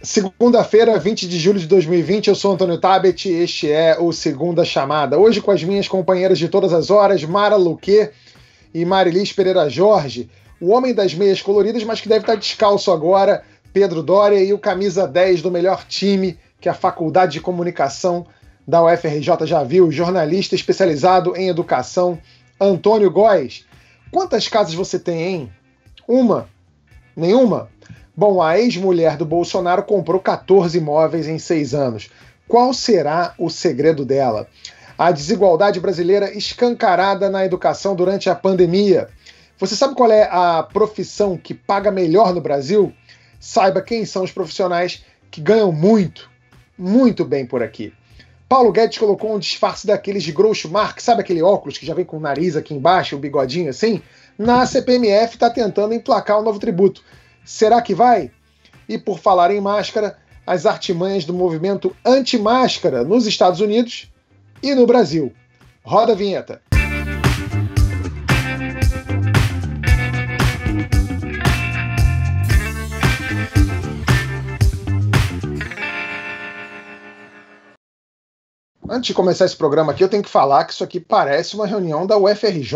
Segunda-feira, 20 de julho de 2020, eu sou Antônio Tabet e este é o Segunda Chamada. Hoje com as minhas companheiras de todas as horas, Mara Luque e Marilis Pereira Jorge, o homem das meias coloridas, mas que deve estar descalço agora, Pedro Doria, e o camisa 10 do melhor time que a Faculdade de Comunicação da UFRJ já viu, jornalista especializado em educação, Antônio Góes. Quantas casas você tem, hein? Uma? Nenhuma? Bom, a ex-mulher do Bolsonaro comprou 14 imóveis em 6 anos. Qual será o segredo dela? A desigualdade brasileira escancarada na educação durante a pandemia. Você sabe qual é a profissão que paga melhor no Brasil? Saiba quem são os profissionais que ganham muito, muito bem por aqui. Paulo Guedes colocou um disfarce daqueles de Groucho Marx, sabe aquele óculos que já vem com o nariz aqui embaixo, o bigodinho assim? Na CPMF está tentando emplacar um novo tributo. Será que vai? E por falar em máscara, as artimanhas do movimento anti-máscara nos Estados Unidos e no Brasil. Roda a vinheta. Antes de começar esse programa aqui, eu tenho que falar que isso aqui parece uma reunião da UFRJ.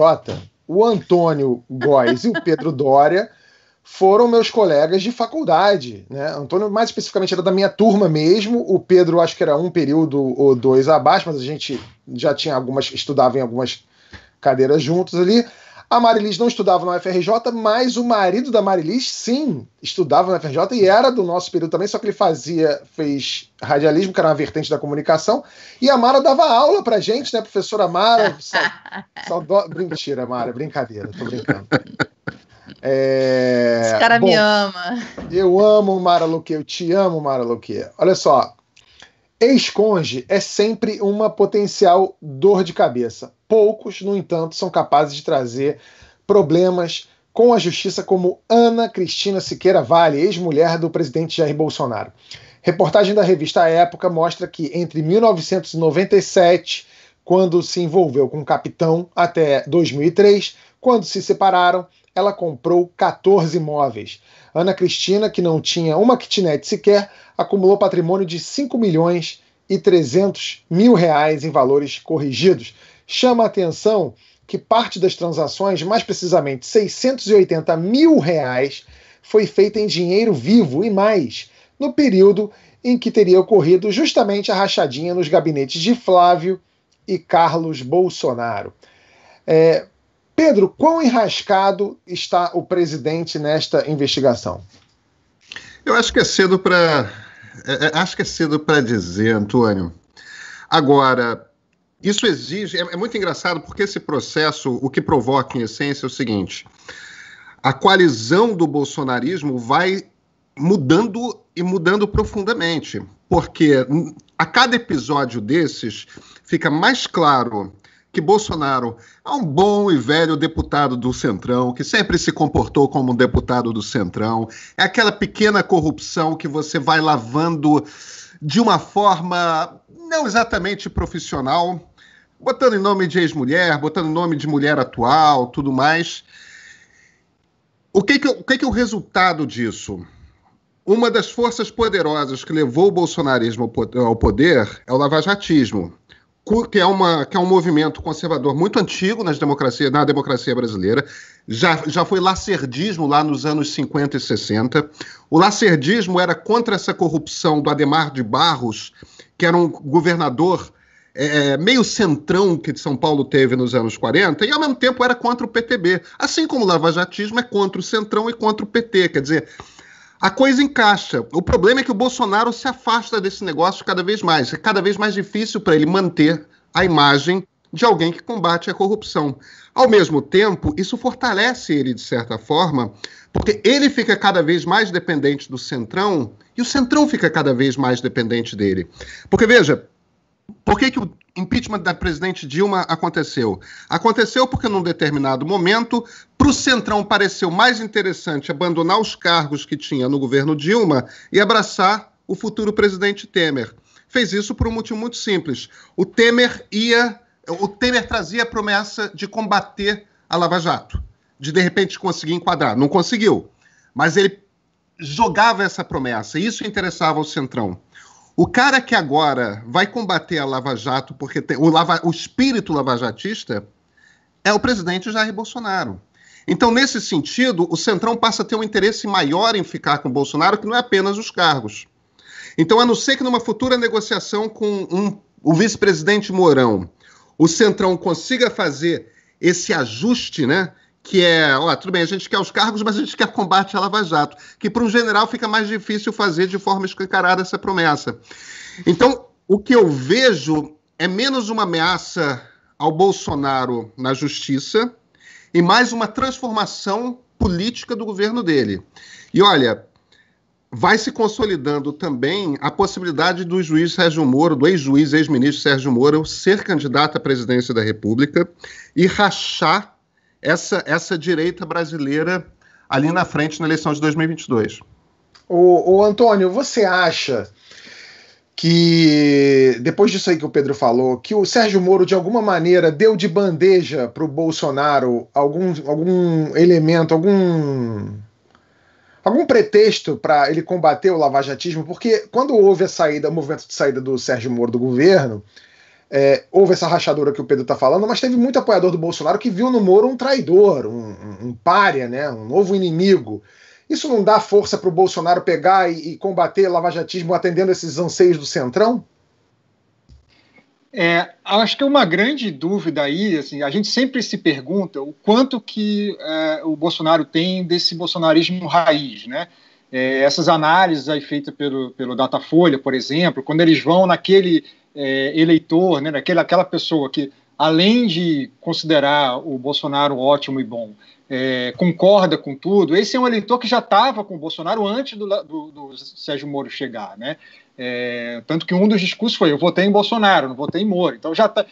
O Antônio Góes e o Pedro Doria foram meus colegas de faculdade, né? Antônio, mais especificamente, era da minha turma mesmo. O Pedro, acho que era um período ou dois abaixo, mas a gente já tinha estudava em algumas cadeiras juntos ali. A Marilis não estudava na UFRJ, mas o marido da Marilis, sim, estudava na UFRJ e era do nosso período também, só que ele fez radialismo, que era uma vertente da comunicação, e a Mara dava aula pra gente, né, professora Mara? Mentira, Mara, brincadeira, tô brincando. Esse cara me ama. Eu amo Mara Luque, eu te amo, Mara Luque. Olha só, ex-cônjuge é sempre uma potencial dor de cabeça. Poucos, no entanto, são capazes de trazer problemas com a justiça, como Ana Cristina Siqueira Vale, ex-mulher do presidente Jair Bolsonaro. Reportagem da revista Época mostra que entre 1997, quando se envolveu com o capitão, até 2003, quando se separaram, ela comprou 14 imóveis. Ana Cristina, que não tinha uma kitnet sequer, acumulou patrimônio de 5.300.000 reais em valores corrigidos. Chama a atenção que parte das transações, mais precisamente 680 mil reais, foi feita em dinheiro vivo e mais, no período em que teria ocorrido justamente a rachadinha nos gabinetes de Flávio e Carlos Bolsonaro. Pedro, quão enrascado está o presidente nesta investigação? Eu acho que é cedo para dizer, Antônio. Agora, isso exige... É muito engraçado porque esse processo, o que provoca, em essência, é o seguinte: a coalizão do bolsonarismo vai mudando e mudando profundamente, porque a cada episódio desses fica mais claro que Bolsonaro é um bom e velho deputado do Centrão, que sempre se comportou como um deputado do Centrão. É aquela pequena corrupção que você vai lavando de uma forma não exatamente profissional, botando em nome de ex-mulher, botando em nome de mulher atual, tudo mais. O que é o resultado disso? Uma das forças poderosas que levou o bolsonarismo ao poder é o lavajatismo, que é um movimento conservador muito antigo na democracia brasileira. Já foi lacerdismo lá nos anos 50 e 60. O lacerdismo era contra essa corrupção do Adhemar de Barros, que era um governador meio centrão que São Paulo teve nos anos 40, e ao mesmo tempo era contra o PTB. Assim como o lavajatismo é contra o centrão e contra o PT. Quer dizer, a coisa encaixa. O problema é que o Bolsonaro se afasta desse negócio cada vez mais. É cada vez mais difícil para ele manter a imagem de alguém que combate a corrupção. Ao mesmo tempo, isso fortalece ele, de certa forma, porque ele fica cada vez mais dependente do Centrão e o Centrão fica cada vez mais dependente dele. Porque, veja, por que o impeachment da presidente Dilma aconteceu? Aconteceu porque, num determinado momento, para o Centrão pareceu mais interessante abandonar os cargos que tinha no governo Dilma e abraçar o futuro presidente Temer. Fez isso por um motivo muito simples. O Temer trazia a promessa de combater a Lava Jato, de repente conseguir enquadrar. Não conseguiu, mas ele jogava essa promessa, isso interessava ao Centrão. O cara que agora vai combater a Lava Jato, porque tem o espírito lavajatista, é o presidente Jair Bolsonaro. Então, nesse sentido, o Centrão passa a ter um interesse maior em ficar com o Bolsonaro, que não é apenas os cargos. Então, a não ser que numa futura negociação com o vice-presidente Mourão, o Centrão consiga fazer esse ajuste, né? Que é, tudo bem, a gente quer os cargos, mas a gente quer combate à Lava Jato, que para um general fica mais difícil fazer de forma escancarada essa promessa. Então, o que eu vejo é menos uma ameaça ao Bolsonaro na justiça e mais uma transformação política do governo dele. E olha, vai se consolidando também a possibilidade do juiz Sérgio Moro, do ex-juiz, ex-ministro Sérgio Moro, ser candidato à presidência da República e rachar essa direita brasileira ali na frente na eleição de 2022. Ô Antônio, você acha que, depois disso aí que o Pedro falou, que o Sérgio Moro, de alguma maneira, deu de bandeja para o Bolsonaro algum elemento, algum pretexto para ele combater o lavajatismo? Porque quando houve o movimento de saída do Sérgio Moro do governo, houve essa rachadura que o Pedro está falando, mas teve muito apoiador do Bolsonaro que viu no Moro um traidor, um pária, né, um novo inimigo. Isso não dá força para o Bolsonaro pegar e combater o lavajatismo atendendo esses anseios do Centrão? Acho que é uma grande dúvida aí, assim, a gente sempre se pergunta o quanto que o Bolsonaro tem desse bolsonarismo raiz, né? Essas análises aí feitas pelo Datafolha, por exemplo, quando eles vão naquele eleitor, né, aquela pessoa que, além de considerar o Bolsonaro ótimo e bom, concorda com tudo, esse é um eleitor que já estava com o Bolsonaro antes do Sérgio Moro chegar, né? Tanto que um dos discursos foi: eu votei em Bolsonaro, não votei em Moro. Então já tá,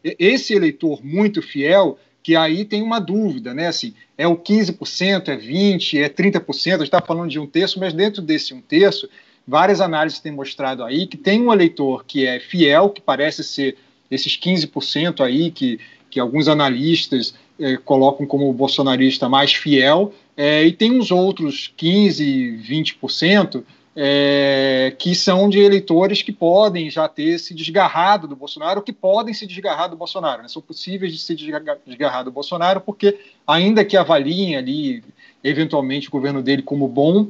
esse eleitor muito fiel, que aí tem uma dúvida, né? Assim, é o 15%, é 20%, é 30%, a gente está falando de um terço, mas dentro desse um terço, várias análises têm mostrado aí que tem um eleitor que é fiel, que parece ser esses 15% aí, que alguns analistas colocam como o bolsonarista mais fiel, e tem uns outros 15%, 20%, que são de eleitores que podem já ter se desgarrado do Bolsonaro, ou que podem se desgarrar do Bolsonaro, né? São possíveis de se desgarrar do Bolsonaro, porque ainda que avaliem ali, eventualmente, o governo dele como bom,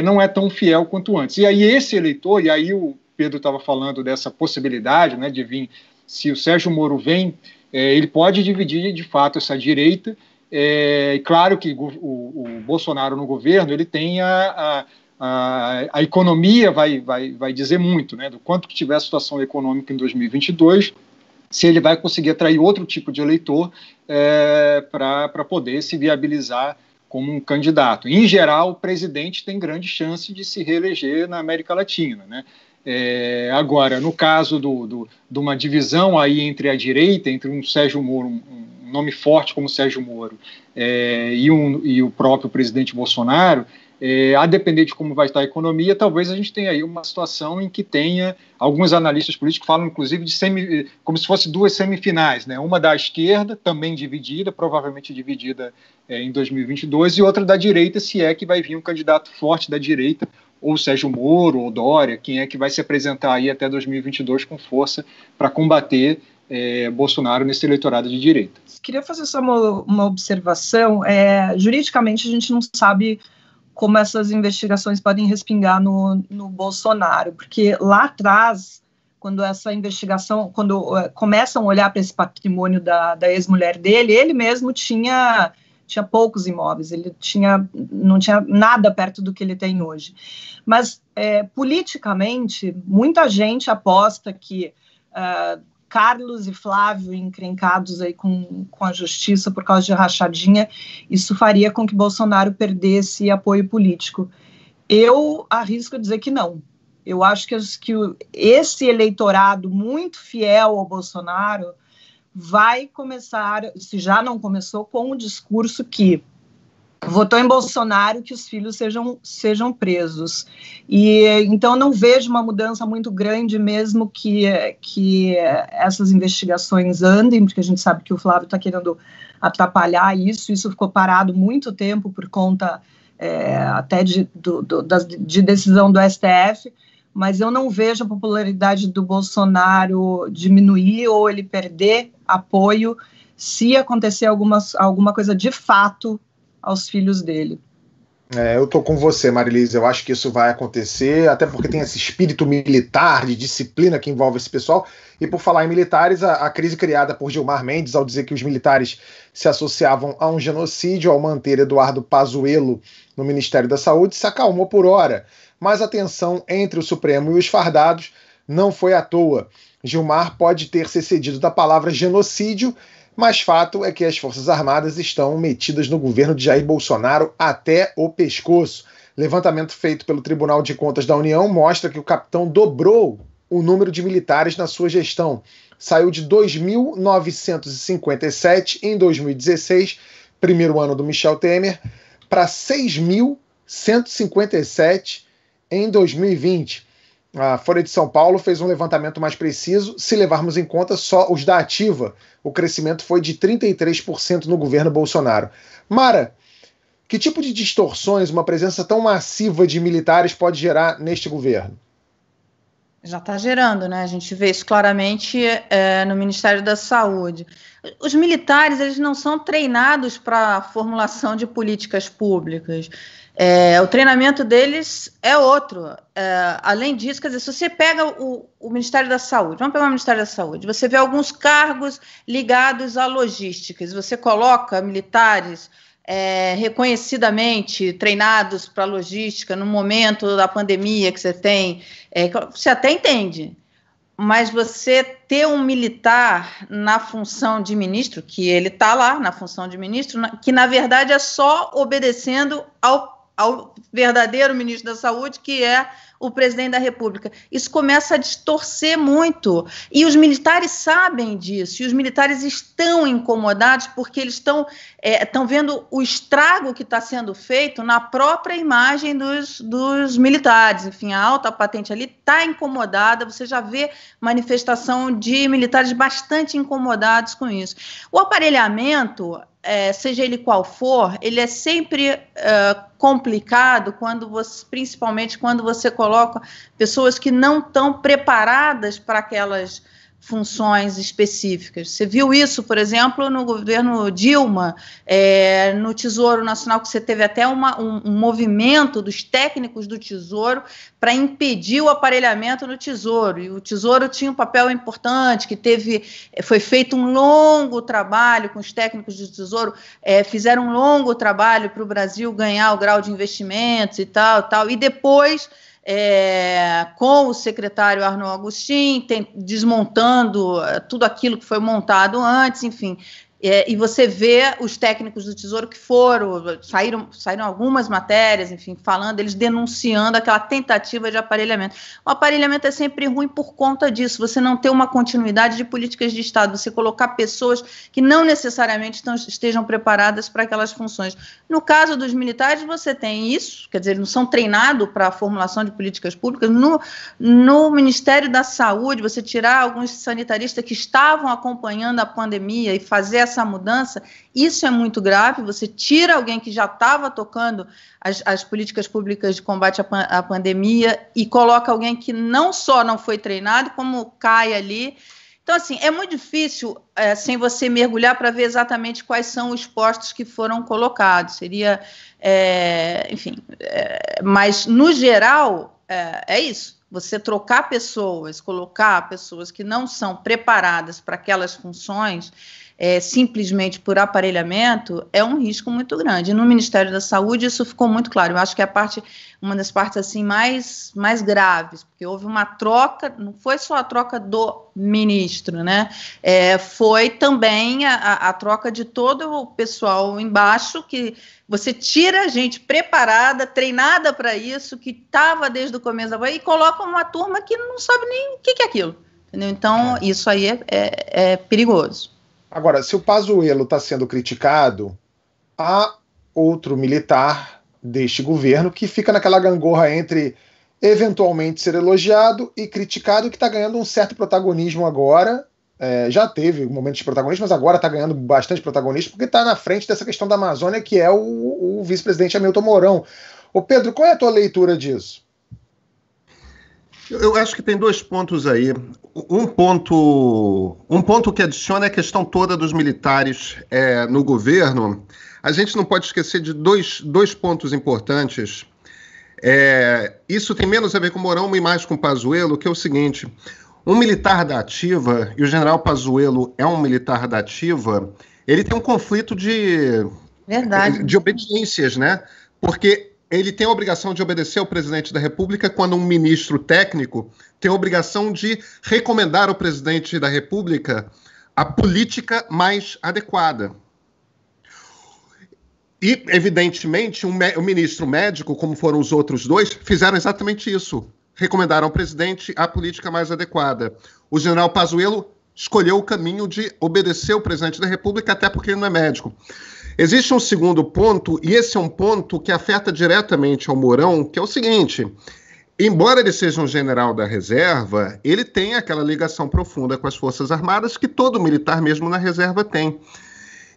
não é tão fiel quanto antes. E aí esse eleitor, e aí o Pedro estava falando dessa possibilidade, né, de vir, se o Sérgio Moro vem, ele pode dividir, de fato, essa direita. Claro que o Bolsonaro no governo, ele tem a economia vai dizer muito, né, do quanto que tiver a situação econômica em 2022, se ele vai conseguir atrair outro tipo de eleitor para poder se viabilizar como um candidato. Em geral, o presidente tem grande chance de se reeleger na América Latina, né? Agora, no caso de uma divisão aí entre a direita, entre um Sérgio Moro, um nome forte como Sérgio Moro, e o próprio presidente Bolsonaro, a depender de como vai estar a economia, talvez a gente tenha aí uma situação em que tenha, alguns analistas políticos falam inclusive de como se fosse duas semifinais, né? Uma da esquerda, também dividida, provavelmente dividida em 2022, e outra da direita, se é que vai vir um candidato forte da direita, ou Sérgio Moro, ou Dória, quem é que vai se apresentar aí até 2022 com força para combater Bolsonaro nesse eleitorado de direita. Queria fazer só uma observação. Juridicamente, a gente não sabe como essas investigações podem respingar no Bolsonaro, porque lá atrás, quando essa investigação, quando começam a olhar para esse patrimônio da ex-mulher dele, ele mesmo tinha poucos imóveis, ele não tinha nada perto do que ele tem hoje. Mas, politicamente, muita gente aposta que Carlos e Flávio encrencados aí com a justiça por causa de rachadinha, isso faria com que Bolsonaro perdesse apoio político. Eu arrisco dizer que não. Eu acho que esse eleitorado muito fiel ao Bolsonaro vai começar, se já não começou, com o discurso que votou em Bolsonaro, que os filhos sejam presos. E então não vejo uma mudança muito grande, mesmo que essas investigações andem, porque a gente sabe que o Flávio está querendo atrapalhar isso ficou parado muito tempo por conta até de decisão do STF, mas eu não vejo a popularidade do Bolsonaro diminuir ou ele perder apoio se acontecer alguma coisa de fato aos filhos dele. Eu tô com você, Marilise, eu acho que isso vai acontecer, até porque tem esse espírito militar, de disciplina que envolve esse pessoal, e por falar em militares, a crise criada por Gilmar Mendes, ao dizer que os militares se associavam a um genocídio ao manter Eduardo Pazuello no Ministério da Saúde, se acalmou por hora, mas a tensão entre o Supremo e os fardados não foi à toa. Gilmar pode ter se excedido da palavra genocídio, mas fato é que as Forças Armadas estão metidas no governo de Jair Bolsonaro até o pescoço. Levantamento feito pelo Tribunal de Contas da União mostra que o capitão dobrou o número de militares na sua gestão. Saiu de 2.957 em 2016, primeiro ano do Michel Temer, para 6.157 em 2020. A Folha de São Paulo fez um levantamento mais preciso. Se levarmos em conta só os da ativa, o crescimento foi de 33% no governo Bolsonaro. Mara, que tipo de distorções uma presença tão massiva de militares pode gerar neste governo? Já está gerando, né? A gente vê isso claramente no Ministério da Saúde. Os militares, eles não são treinados para a formulação de políticas públicas. O treinamento deles é outro. Além disso, quer dizer, se você pega o Ministério da Saúde, vamos pegar o Ministério da Saúde, você vê alguns cargos ligados à logística, você coloca militares reconhecidamente treinados para logística no momento da pandemia que você tem, você até entende, mas você ter um militar na função de ministro, que ele está lá na função de ministro, que na verdade é só obedecendo ao verdadeiro ministro da Saúde, que é o presidente da República. Isso começa a distorcer muito. E os militares sabem disso, e os militares estão incomodados porque eles estão vendo o estrago que está sendo feito na própria imagem dos militares. Enfim, a alta patente ali está incomodada, você já vê manifestação de militares bastante incomodados com isso. O aparelhamento, seja ele qual for, ele é sempre complicado principalmente quando você coloca pessoas que não estão preparadas para aquelas funções específicas. Você viu isso, por exemplo, no governo Dilma, no Tesouro Nacional, que você teve até um movimento dos técnicos do Tesouro para impedir o aparelhamento no Tesouro. E o Tesouro tinha um papel importante, foi feito um longo trabalho com os técnicos do Tesouro, fizeram um longo trabalho para o Brasil ganhar o grau de investimentos e tal, e depois com o secretário Arnaud Agostinho, desmontando tudo aquilo que foi montado antes, enfim. E você vê os técnicos do Tesouro que saíram algumas matérias, enfim, eles denunciando aquela tentativa de aparelhamento. O aparelhamento é sempre ruim por conta disso, você não ter uma continuidade de políticas de Estado, você colocar pessoas que não necessariamente estejam preparadas para aquelas funções. No caso dos militares, você tem isso, quer dizer, eles não são treinados para a formulação de políticas públicas. No Ministério da Saúde, você tirar alguns sanitaristas que estavam acompanhando a pandemia e fazer essa mudança, isso é muito grave. Você tira alguém que já estava tocando as políticas públicas de combate à pandemia e coloca alguém que não só não foi treinado, como cai ali. Então, assim, é muito difícil, sem você mergulhar para ver exatamente quais são os postos que foram colocados. Seria, enfim, mas no geral, é isso. Você trocar pessoas, colocar pessoas que não são preparadas para aquelas funções, simplesmente por aparelhamento, é um risco muito grande. No Ministério da Saúde isso ficou muito claro. Eu acho que é uma das partes assim, mais graves, porque houve uma troca, não foi só a troca do ministro, né? Foi também a troca de todo o pessoal embaixo, que você tira gente preparada, treinada para isso, que estava desde o começo da pandemia, e coloca uma turma que não sabe nem o que é aquilo. Entendeu? Então, isso aí é perigoso. Agora, se o Pazuello está sendo criticado, há outro militar deste governo que fica naquela gangorra entre eventualmente ser elogiado e criticado, que está ganhando um certo protagonismo agora, já teve momentos de protagonismo, mas agora está ganhando bastante protagonismo, porque está na frente dessa questão da Amazônia, que é o vice-presidente Hamilton Mourão. Ô Pedro, qual é a tua leitura disso? Eu acho que tem 2 pontos aí. Um ponto que adiciona é a questão toda dos militares no governo. A gente não pode esquecer de dois pontos importantes. Isso tem menos a ver com o Mourão e mais com o Pazuello, que é o seguinte: um militar da ativa, e o general Pazuello é um militar da ativa, ele tem um conflito de obediências, né? Porque ele tem a obrigação de obedecer ao presidente da República quando um ministro técnico tem a obrigação de recomendar ao presidente da República a política mais adequada. E, evidentemente, o ministro médico, como foram os outros 2, fizeram exatamente isso. Recomendaram ao presidente a política mais adequada. O general Pazuello escolheu o caminho de obedecer ao presidente da República, até porque ele não é médico. Existe um segundo ponto, e esse é um ponto que afeta diretamente ao Mourão, que é o seguinte: embora ele seja um general da reserva, ele tem aquela ligação profunda com as Forças Armadas que todo militar, mesmo na reserva, tem.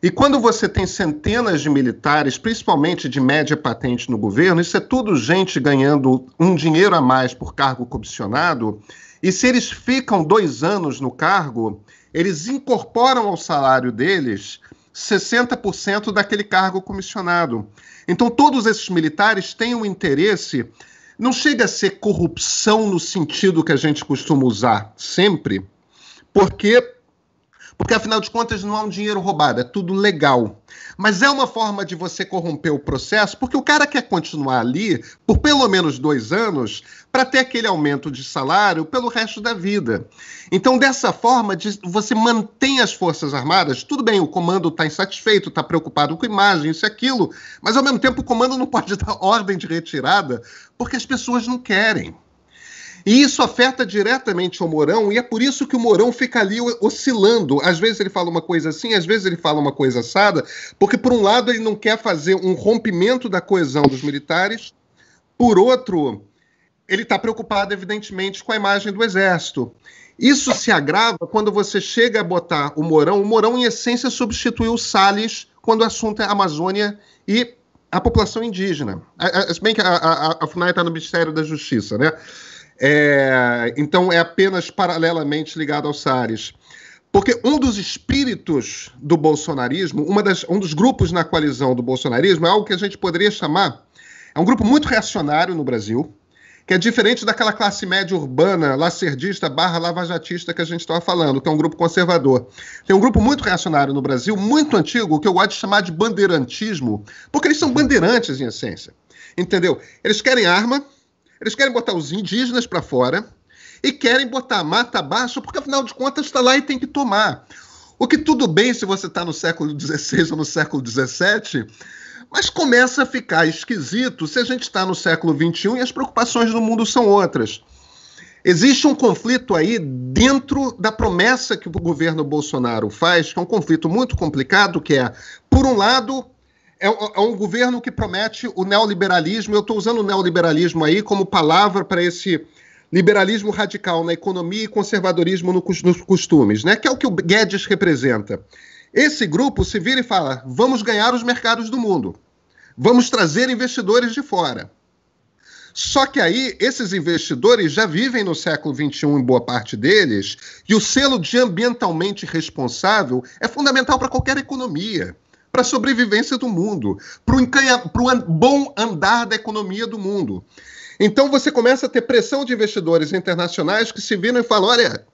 E quando você tem centenas de militares, principalmente de média patente no governo, isso é tudo gente ganhando um dinheiro a mais por cargo comissionado, e se eles ficam 2 anos no cargo, eles incorporam ao salário deles 60% daquele cargo comissionado. Então, todos esses militares têm um interesse, não chega a ser corrupção no sentido que a gente costuma usar sempre, porque afinal de contas não há um dinheiro roubado, é tudo legal. Mas é uma forma de você corromper o processo, porque o cara quer continuar ali por pelo menos 2 anos para ter aquele aumento de salário pelo resto da vida. Então, dessa forma, você mantém as Forças Armadas. Tudo bem, o comando está insatisfeito, está preocupado com imagem, isso e aquilo, mas ao mesmo tempo o comando não pode dar ordem de retirada porque as pessoas não querem. E isso afeta diretamente o Mourão, e é por isso que o Mourão fica ali oscilando. Às vezes ele fala uma coisa assim, às vezes ele fala uma coisa assada, porque por um lado ele não quer fazer um rompimento da coesão dos militares, por outro, ele está preocupado, evidentemente, com a imagem do Exército. Isso se agrava quando você chega a botar o Mourão. O Mourão, em essência, substituiu o Salles quando o assunto é a Amazônia e a população indígena. Se bem que a FUNAI está no Ministério da Justiça, né? Então é apenas paralelamente ligado ao Salles. Porque um dos espíritos do bolsonarismo, um dos grupos na coalizão do bolsonarismo é algo que a gente poderia chamar, é um grupo muito reacionário no Brasil, que é diferente daquela classe média urbana, lacerdista / lavajatista que a gente estava falando, que é um grupo conservador. Tem um grupo muito reacionário no Brasil, muito antigo, que eu gosto de chamar de bandeirantismo, porque eles são bandeirantes em essência, entendeu? Eles querem arma, eles querem botar os indígenas para fora e querem botar a mata abaixo, porque afinal de contas está lá e tem que tomar. O que tudo bem se você está no século XVI ou no século XVII, mas começa a ficar esquisito se a gente está no século XXI e as preocupações do mundo são outras. Existe um conflito aí dentro da promessa que o governo Bolsonaro faz, que é um conflito muito complicado, que é, por um lado, é um governo que promete o neoliberalismo. Eu estou usando o neoliberalismo aí como palavra para esse liberalismo radical na economia e conservadorismo nos costumes, né? Que é o que o Guedes representa. Esse grupo se vira e fala: vamos ganhar os mercados do mundo, vamos trazer investidores de fora. Só que aí esses investidores já vivem no século XXI em boa parte deles, e o selo de ambientalmente responsável é fundamental para qualquer economia, para a sobrevivência do mundo, para o bom andar da economia do mundo. Então você começa a ter pressão de investidores internacionais que se viram e falam: olha,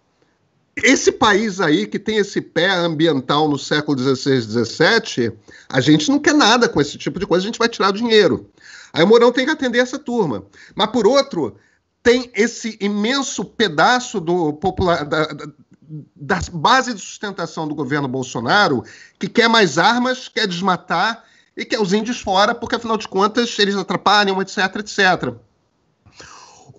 esse país aí que tem esse pé ambiental no século XVI, XVII, a gente não quer nada com esse tipo de coisa, a gente vai tirar o dinheiro. Aí o Mourão tem que atender essa turma. Mas, por outro, tem esse imenso pedaço da base de sustentação do governo Bolsonaro, que quer mais armas, quer desmatar e quer os índios fora, porque, afinal de contas, eles atrapalham, etc, etc.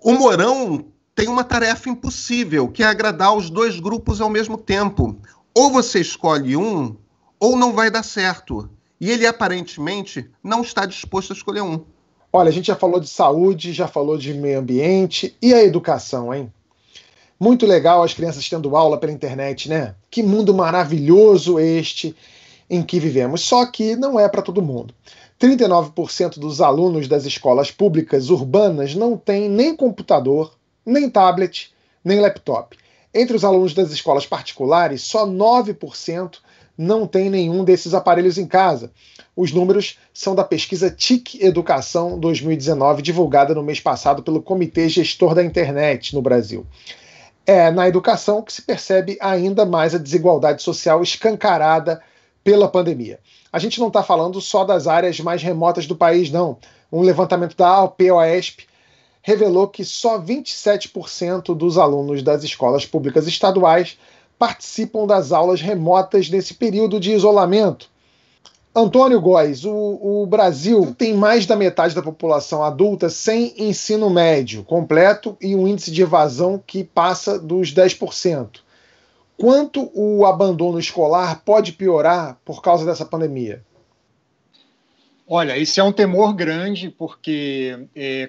O Mourão tem uma tarefa impossível, que é agradar os 2 grupos ao mesmo tempo. Ou você escolhe um, ou não vai dar certo. E ele, aparentemente, não está disposto a escolher um. Olha, a gente já falou de saúde, já falou de meio ambiente. E a educação, hein? Muito legal as crianças tendo aula pela internet, né? Que mundo maravilhoso este em que vivemos. Só que não é para todo mundo. 39% dos alunos das escolas públicas urbanas não têm nem computador, nem tablet, nem laptop. Entre os alunos das escolas particulares, só 9% não tem nenhum desses aparelhos em casa. Os números são da pesquisa TIC Educação 2019, divulgada no mês passado pelo Comitê Gestor da Internet no Brasil. É na educação que se percebe ainda mais a desigualdade social escancarada pela pandemia. A gente não está falando só das áreas mais remotas do país, não. Um levantamento da AOPE-OASP revelou que só 27% dos alunos das escolas públicas estaduais participam das aulas remotas nesse período de isolamento. Antônio Góes, o Brasil tem mais da metade da população adulta sem ensino médio completo e um índice de evasão que passa dos 10%. Quanto o abandono escolar pode piorar por causa dessa pandemia? Olha, esse é um temor grande, porque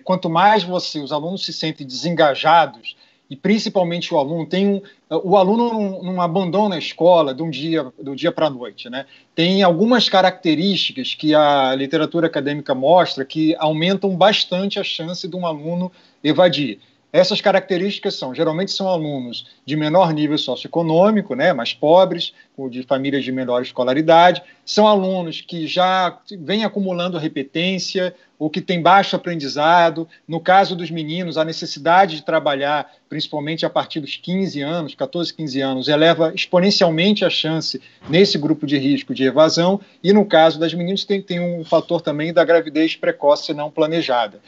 quanto mais os alunos se sentem desengajados, e principalmente o aluno não abandona a escola do dia para a noite, né? Tem algumas características que a literatura acadêmica mostra que aumentam bastante a chance de um aluno evadir. Essas características geralmente são alunos de menor nível socioeconômico, né, mais pobres, ou de famílias de menor escolaridade, são alunos que já vêm acumulando repetência ou que têm baixo aprendizado. No caso dos meninos, a necessidade de trabalhar, principalmente a partir dos 15 anos, 14, 15 anos, eleva exponencialmente a chance nesse grupo de risco de evasão, e no caso das meninas tem um fator também da gravidez precoce não planejada.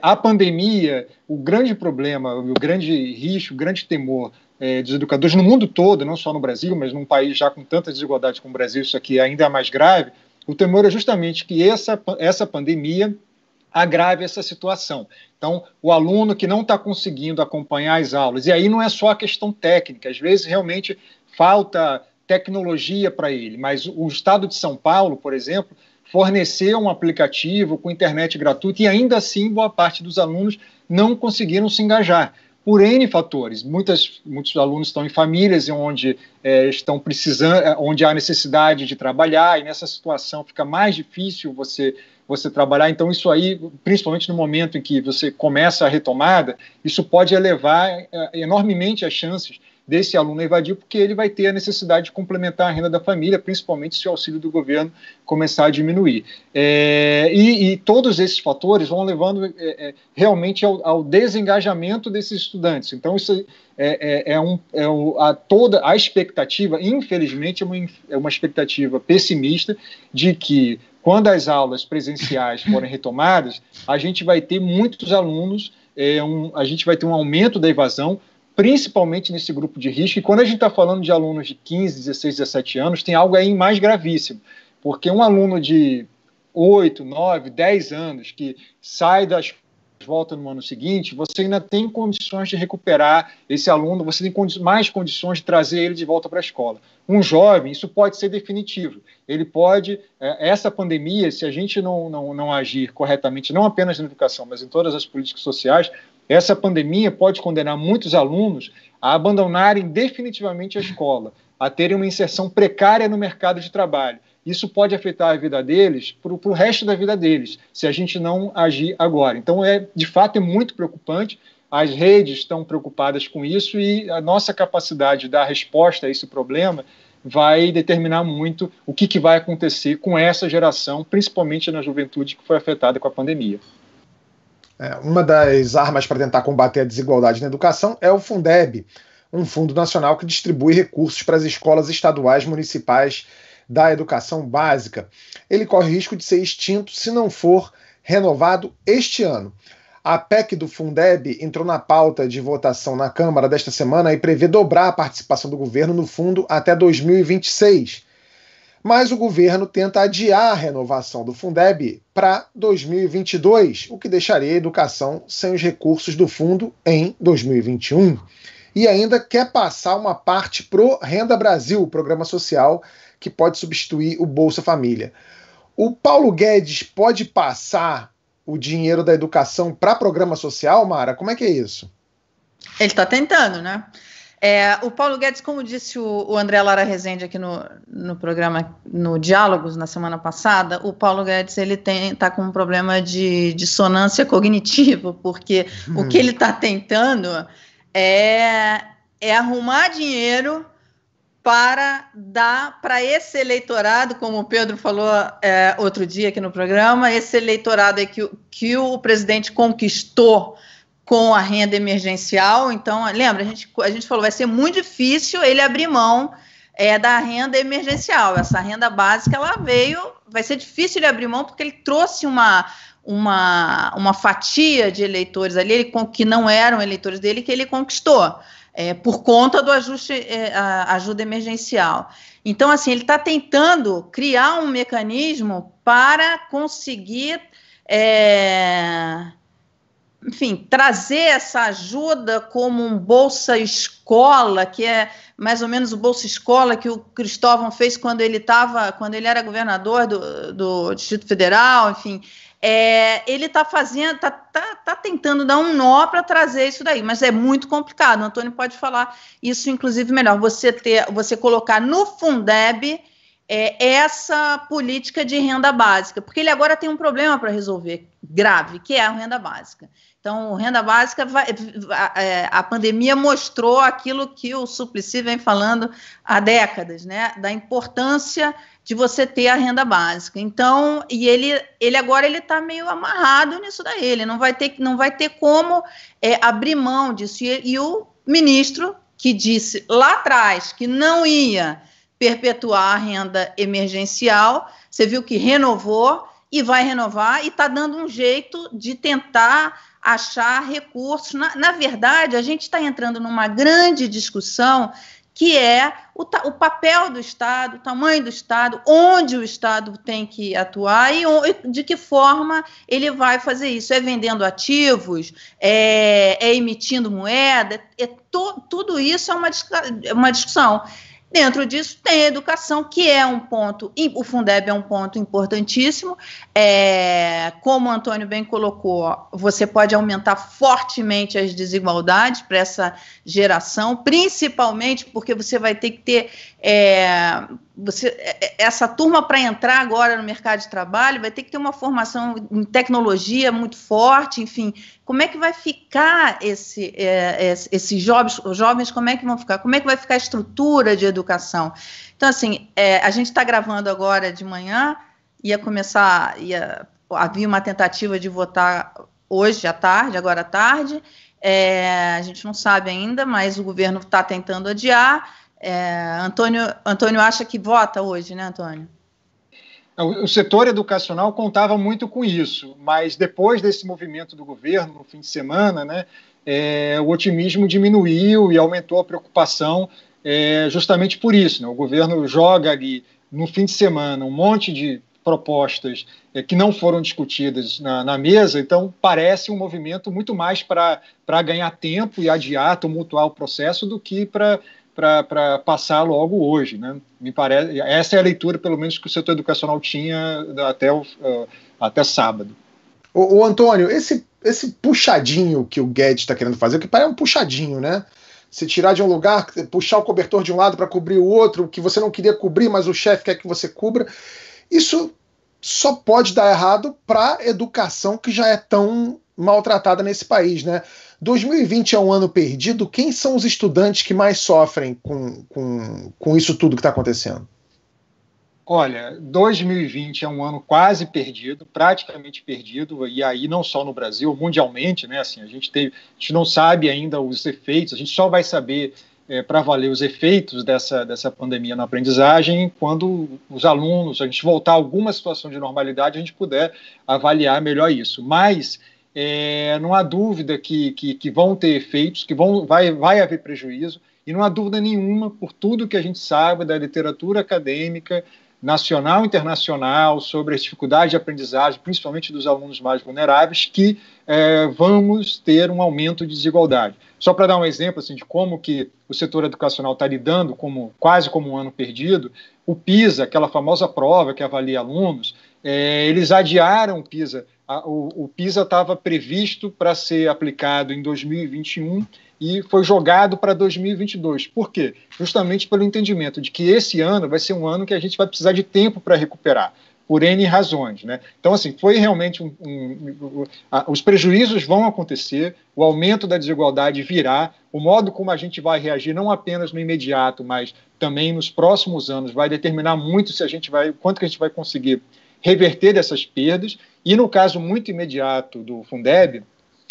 A pandemia, o grande problema, o grande risco, o grande temor dos educadores no mundo todo, não só no Brasil, mas num país já com tanta desigualdade como o Brasil, isso aqui é ainda mais grave, o temor é justamente que essa pandemia agrave essa situação. Então, o aluno que não está conseguindo acompanhar as aulas, e aí não é só a questão técnica, às vezes realmente falta tecnologia para ele, mas o Estado de São Paulo, por exemplo, forneceu um aplicativo com internet gratuita e ainda assim boa parte dos alunos não conseguiram se engajar, por N fatores. Muitos alunos estão em famílias onde estão precisando, onde há necessidade de trabalhar, e nessa situação fica mais difícil você trabalhar. Então isso aí, principalmente no momento em que você começa a retomada, isso pode elevar enormemente as chances desse aluno evadir, porque ele vai ter a necessidade de complementar a renda da família, principalmente se o auxílio do governo começar a diminuir. E todos esses fatores vão levando realmente ao desengajamento desses estudantes. Então, isso toda a expectativa, infelizmente, é uma expectativa pessimista de que, quando as aulas presenciais forem retomadas, a gente vai ter muitos alunos, a gente vai ter um aumento da evasão, principalmente nesse grupo de risco. E quando a gente está falando de alunos de 15, 16, 17 anos, tem algo aí mais gravíssimo, porque um aluno de 8, 9, 10 anos que sai das volta no ano seguinte, você ainda tem condições de recuperar esse aluno, você tem mais condições de trazer ele de volta para a escola. Um jovem, isso pode ser definitivo. Ele pode, essa pandemia, se a gente não agir corretamente, não apenas na educação, mas em todas as políticas sociais, essa pandemia pode condenar muitos alunos a abandonarem definitivamente a escola, a terem uma inserção precária no mercado de trabalho. Isso pode afetar a vida deles para o resto da vida deles, se a gente não agir agora. Então, de fato, é muito preocupante. As redes estão preocupadas com isso e a nossa capacidade de dar resposta a esse problema vai determinar muito o que vai acontecer com essa geração, principalmente na juventude que foi afetada com a pandemia. Uma das armas para tentar combater a desigualdade na educação é o Fundeb, um fundo nacional que distribui recursos para as escolas estaduais municipais da educação básica. Ele corre risco de ser extinto se não for renovado este ano. A PEC do Fundeb entrou na pauta de votação na Câmara desta semana e prevê dobrar a participação do governo no fundo até 2026. Mas o governo tenta adiar a renovação do Fundeb para 2022, o que deixaria a educação sem os recursos do fundo em 2021. E ainda quer passar uma parte pro Renda Brasil, o programa social que pode substituir o Bolsa Família. O Paulo Guedes pode passar o dinheiro da educação para programa social, Mara? Como é que é isso? Ele está tentando, né? O Paulo Guedes, como disse o André Lara Rezende aqui no programa, no Diálogos, na semana passada, o Paulo Guedes está com um problema de dissonância cognitiva, porque o que ele está tentando é arrumar dinheiro para dar para esse eleitorado, como o Pedro falou outro dia aqui no programa, esse eleitorado aí que o presidente conquistou com a renda emergencial. Então, lembra, a gente falou, vai ser muito difícil ele abrir mão da renda emergencial. Essa renda básica, vai ser difícil ele abrir mão, porque ele trouxe uma fatia de eleitores ali, que não eram eleitores dele, que ele conquistou, por conta do ajuda emergencial. Então, assim, ele está tentando criar um mecanismo para conseguir enfim, trazer essa ajuda como um Bolsa Escola, que é mais ou menos o Bolsa Escola que o Cristóvão fez quando ele era governador do Distrito Federal, enfim. Ele está tentando dar um nó para trazer isso daí, mas é muito complicado. O Antônio pode falar isso, inclusive, melhor. Você colocar no Fundeb essa política de renda básica, porque ele agora tem um problema para resolver grave, que é a renda básica. Então, renda básica, a pandemia mostrou aquilo que o Suplicy vem falando há décadas, né, da importância de você ter a renda básica. Então, e ele agora está meio amarrado nisso daí, ele não vai ter como abrir mão disso. E o ministro, que disse lá atrás que não ia perpetuar a renda emergencial, você viu que renovou e vai renovar, e está dando um jeito de tentar achar recursos. Na verdade, a gente está entrando numa grande discussão, que é o papel do Estado, o tamanho do Estado, onde o Estado tem que atuar e de que forma ele vai fazer isso. Vendendo ativos, emitindo moeda, tudo isso é uma discussão. Dentro disso tem a educação, que é um ponto, o Fundeb é um ponto importantíssimo. Como o Antônio bem colocou, você pode aumentar fortemente as desigualdades para essa geração, principalmente porque você vai ter que ter essa turma, para entrar agora no mercado de trabalho, vai ter que ter uma formação em tecnologia muito forte. Enfim, como é que vai ficar esses jovens, como é que vão ficar? Como é que vai ficar a estrutura de educação? Então, assim, a gente está gravando agora de manhã, havia uma tentativa de votar hoje à tarde, agora à tarde, a gente não sabe ainda, mas o governo está tentando adiar. Antônio acha que vota hoje, né, Antônio? O setor educacional contava muito com isso, mas depois desse movimento do governo, no fim de semana, né, o otimismo diminuiu e aumentou a preocupação justamente por isso, né? O governo joga ali, no fim de semana, um monte de propostas que não foram discutidas na mesa, então parece um movimento muito mais para ganhar tempo e adiar, tumultuar o processo, do que para passar logo hoje, né? Me parece, essa é a leitura, pelo menos, que o setor educacional tinha até sábado. O Antônio, esse puxadinho que o Guedes está querendo fazer, que parece um puxadinho, né? Se tirar de um lugar, puxar o cobertor de um lado para cobrir o outro, que você não queria cobrir, mas o chefe quer que você cubra, isso só pode dar errado para a educação, que já é tão maltratada nesse país, né? 2020 é um ano perdido. Quem são os estudantes que mais sofrem com isso tudo que está acontecendo? Olha, 2020 é um ano quase perdido, praticamente perdido, e aí não só no Brasil, mundialmente, né? Assim, a gente não sabe ainda os efeitos, a gente só vai saber para valer os efeitos dessa pandemia na aprendizagem quando os alunos, a gente voltar a alguma situação de normalidade, a gente puder avaliar melhor isso. Mas não há dúvida que vão ter efeitos, que vai haver prejuízo, e não há dúvida nenhuma, por tudo que a gente sabe da literatura acadêmica, nacional e internacional, sobre as dificuldades de aprendizagem, principalmente dos alunos mais vulneráveis, que vamos ter um aumento de desigualdade. Só para dar um exemplo assim, de como que o setor educacional está lidando quase como um ano perdido, o PISA, aquela famosa prova que avalia alunos, eles adiaram o PISA. O PISA estava previsto para ser aplicado em 2021 e foi jogado para 2022. Por quê? Justamente pelo entendimento de que esse ano vai ser um ano que a gente vai precisar de tempo para recuperar, por N razões, né? Então, assim, foi realmente os prejuízos vão acontecer, o aumento da desigualdade virá, o modo como a gente vai reagir, não apenas no imediato, mas também nos próximos anos, vai determinar muito quanto que a gente vai conseguir reverter dessas perdas. E no caso muito imediato do Fundeb,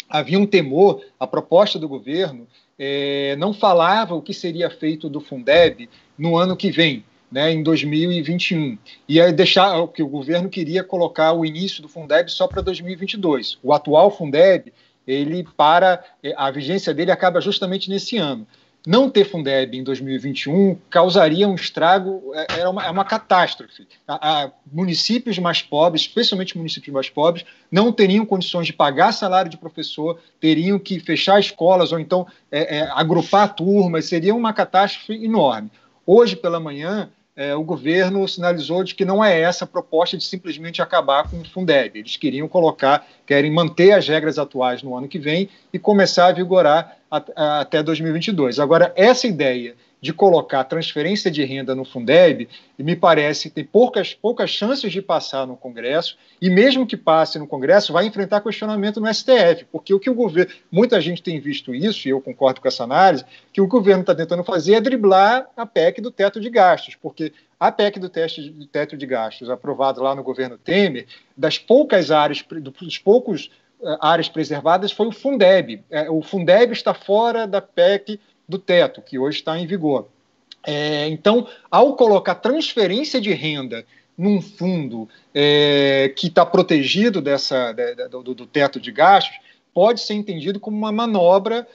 havia um temor, a proposta do governo não falava o que seria feito do Fundeb no ano que vem, né, em 2021. E aí que o governo queria colocar o início do Fundeb só para 2022. O atual Fundeb, a vigência dele acaba justamente nesse ano. Não ter Fundeb em 2021 causaria um estrago, é uma catástrofe. Municípios mais pobres, especialmente municípios mais pobres, não teriam condições de pagar salário de professor, teriam que fechar escolas ou então agrupar turmas, seria uma catástrofe enorme. Hoje, pela manhã, o governo sinalizou de que não é essa a proposta de simplesmente acabar com o Fundeb. Eles querem manter as regras atuais no ano que vem e começar a vigorar até 2022. Agora, essa ideia de colocar transferência de renda no Fundeb, me parece que tem poucas chances de passar no Congresso, e mesmo que passe no Congresso, vai enfrentar questionamento no STF, porque o que o governo, muita gente tem visto isso, e eu concordo com essa análise, que o governo está tentando fazer é driblar a PEC do teto de gastos, porque a PEC do teto de gastos, aprovada lá no governo Temer, dos poucos áreas preservadas foi o Fundeb. O Fundeb está fora da PEC do teto, que hoje está em vigor. Então, ao colocar transferência de renda num fundo que está protegido do teto de gastos, pode ser entendido como uma manobra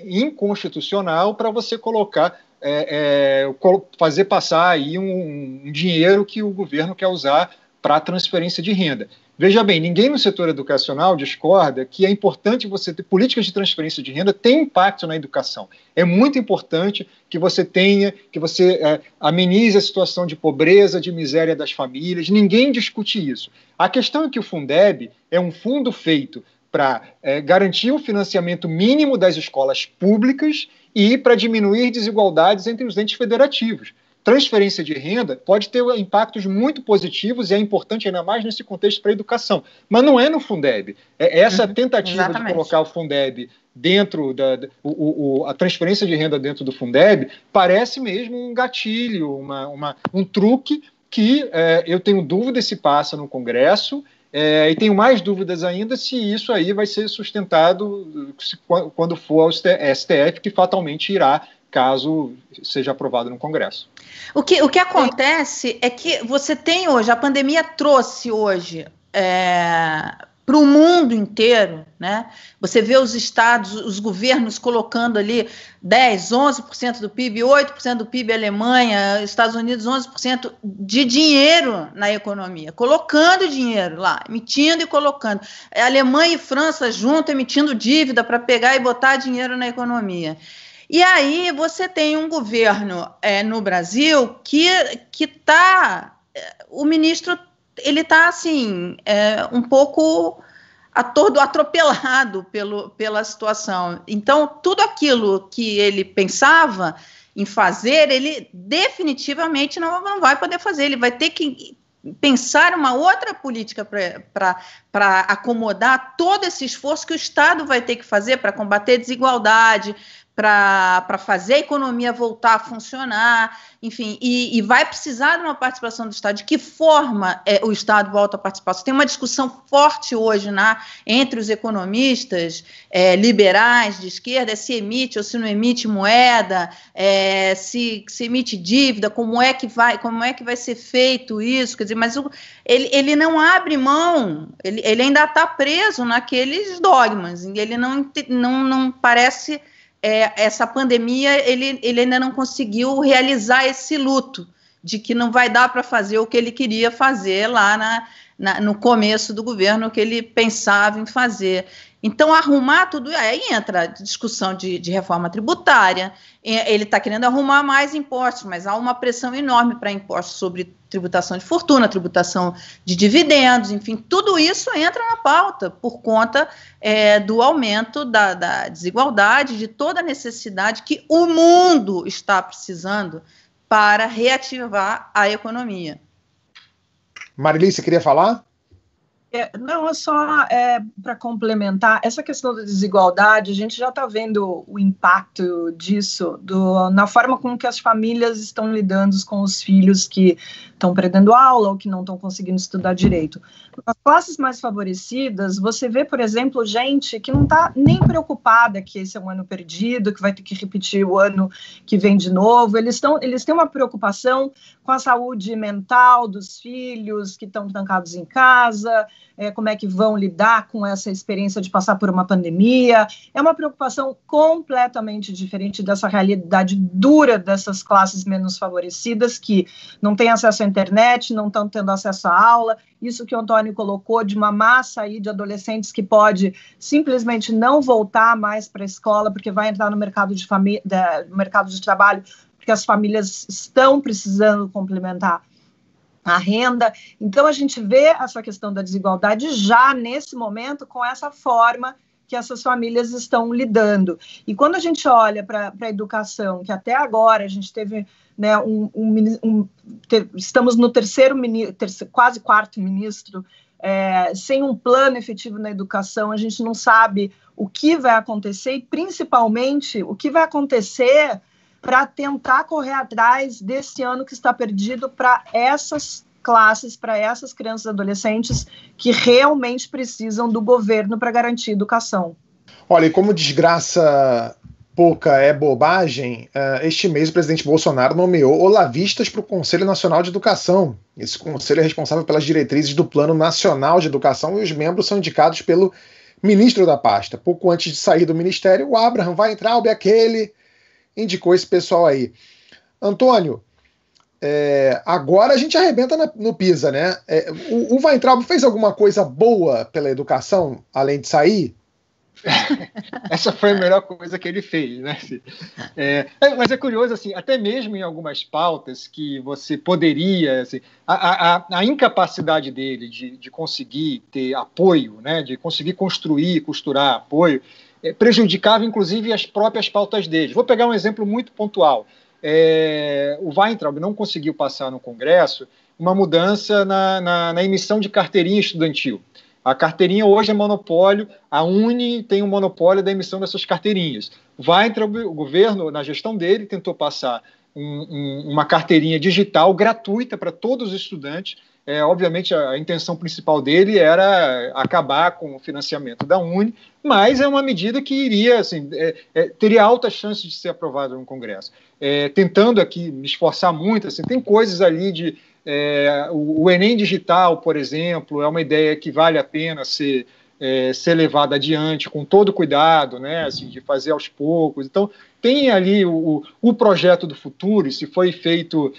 inconstitucional para você fazer passar aí um dinheiro que o governo quer usar para transferência de renda. Veja bem, ninguém no setor educacional discorda que é importante você ter políticas de transferência de renda, tem impacto na educação. É muito importante que você amenize a situação de pobreza, de miséria das famílias, ninguém discute isso. A questão é que o Fundeb é um fundo feito para garantir o financiamento mínimo das escolas públicas e para diminuir desigualdades entre os entes federativos. Transferência de renda pode ter impactos muito positivos e é importante ainda mais nesse contexto para a educação, mas não é no Fundeb. Essa tentativa Exatamente. De colocar o Fundeb dentro a transferência de renda dentro do Fundeb parece mesmo um gatilho, um truque que eu tenho dúvida se passa no Congresso e tenho mais dúvidas ainda se isso aí vai ser sustentado quando for ao STF, que fatalmente irá, caso seja aprovado no Congresso. O que acontece é que você tem hoje, a pandemia trouxe hoje para o mundo inteiro, né? Você vê os estados, os governos colocando ali 10%, 11% do PIB, 8% do PIB Alemanha, Estados Unidos 11% de dinheiro na economia, colocando dinheiro lá, emitindo e colocando. Alemanha e França junto, emitindo dívida para pegar e botar dinheiro na economia. E aí você tem um governo no Brasil que está... O ministro, ele está, assim, um pouco atropelado pela situação. Então, tudo aquilo que ele pensava em fazer, ele definitivamente não vai poder fazer. Ele vai ter que pensar uma outra política para acomodar todo esse esforço que o Estado vai ter que fazer para combater a desigualdade, para fazer a economia voltar a funcionar, enfim, e vai precisar de uma participação do Estado. De que forma o Estado volta a participar? Você tem uma discussão forte hoje entre os economistas liberais de esquerda, se emite ou se não emite moeda, se emite dívida, como é que vai ser feito isso, quer dizer, mas ele não abre mão, ele ainda está preso naqueles dogmas, ele não parece... essa pandemia, ele ainda não conseguiu realizar esse luto de que não vai dar para fazer o que ele queria fazer lá no começo do governo que ele pensava em fazer. Então, arrumar tudo, aí entra a discussão de reforma tributária, ele está querendo arrumar mais impostos, mas há uma pressão enorme para impostos sobre tributação de fortuna, tributação de dividendos, enfim, tudo isso entra na pauta por conta do aumento da desigualdade, de toda a necessidade que o mundo está precisando para reativar a economia. Marili, você queria falar? Não, é só para complementar, essa questão da desigualdade, a gente já está vendo o impacto disso na forma como que as famílias estão lidando com os filhos que estão perdendo aula ou que não estão conseguindo estudar direito. Nas classes mais favorecidas, você vê, por exemplo, gente que não está nem preocupada que esse é um ano perdido, que vai ter que repetir o ano que vem de novo. Eles têm uma preocupação com a saúde mental dos filhos que estão trancados em casa, como é que vão lidar com essa experiência de passar por uma pandemia. É uma preocupação completamente diferente dessa realidade dura dessas classes menos favorecidas, que não têm acesso à internet, não estão tendo acesso à aula. Isso que o Antônio colocou de uma massa aí de adolescentes que pode simplesmente não voltar mais para a escola porque vai entrar no mercado de trabalho, porque as famílias estão precisando complementar a renda. Então, a gente vê essa questão da desigualdade já nesse momento com essa forma que essas famílias estão lidando. E quando a gente olha para a educação, que até agora a gente teve, né, estamos no quase quarto ministro, sem um plano efetivo na educação, a gente não sabe o que vai acontecer e, principalmente, o que vai acontecer para tentar correr atrás desse ano que está perdido para essas classes, para essas crianças e adolescentes que realmente precisam do governo para garantir educação. Olha, e como desgraça pouca é bobagem, este mês o presidente Bolsonaro nomeou olavistas para o Conselho Nacional de Educação. Esse conselho é responsável pelas diretrizes do Plano Nacional de Educação e os membros são indicados pelo ministro da pasta. Pouco antes de sair do ministério, o Abraham Weintraub, aquele, indicou esse pessoal aí. Antônio, agora a gente arrebenta no PISA, né? O Weintraub fez alguma coisa boa pela educação, além de sair? Essa foi a melhor coisa que ele fez, né? Mas é curioso, assim, até mesmo em algumas pautas que você poderia, assim, a incapacidade dele de conseguir ter apoio, né? De conseguir construir, costurar apoio, prejudicava, inclusive, as próprias pautas dele. Vou pegar um exemplo muito pontual. O Weintraub não conseguiu passar no Congresso uma mudança na emissão de carteirinha estudantil. A carteirinha hoje é monopólio, a Uni tem um monopólio da emissão dessas carteirinhas. O Weintraub, o governo, na gestão dele, tentou passar uma carteirinha digital gratuita para todos os estudantes. Obviamente, a intenção principal dele era acabar com o financiamento da Uni, mas é uma medida que iria, assim, teria altas chances de ser aprovada no Congresso. Tentando aqui me esforçar muito, assim, tem coisas ali o Enem digital, por exemplo, é uma ideia que vale a pena ser levada adiante com todo cuidado, né, assim, de fazer aos poucos. Então, tem ali o projeto do futuro, e se foi feito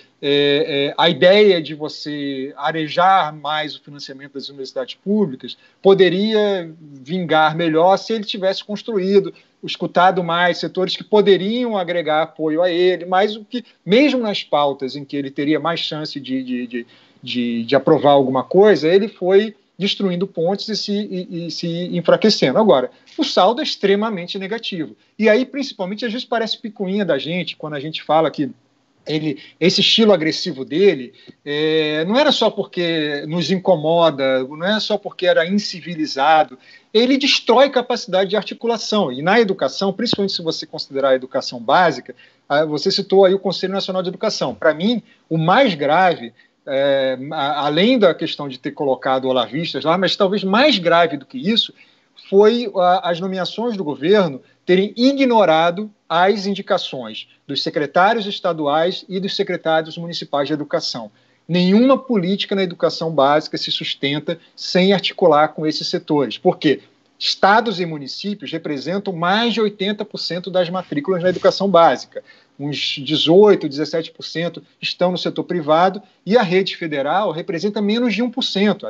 a ideia de você arejar mais o financiamento das universidades públicas, poderia vingar melhor se ele tivesse construído, escutado mais setores que poderiam agregar apoio a ele, mas o que, mesmo nas pautas em que ele teria mais chance de aprovar alguma coisa, ele foi destruindo pontes e se enfraquecendo. Agora, o saldo é extremamente negativo. E aí, principalmente, às vezes parece picuinha da gente, quando a gente fala que esse estilo agressivo dele não era só porque nos incomoda, não é só porque era incivilizado, ele destrói capacidade de articulação. E na educação, principalmente se você considerar a educação básica, você citou aí o Conselho Nacional de Educação. Para mim, o mais grave, além da questão de ter colocado olavistas lá, mas talvez mais grave do que isso, foi as nomeações do governo terem ignorado as indicações dos secretários estaduais e dos secretários municipais de educação. Nenhuma política na educação básica se sustenta sem articular com esses setores. Por quê? Estados e municípios representam mais de 80% das matrículas na educação básica. uns 18%, 17% estão no setor privado, e a rede federal representa menos de 1%.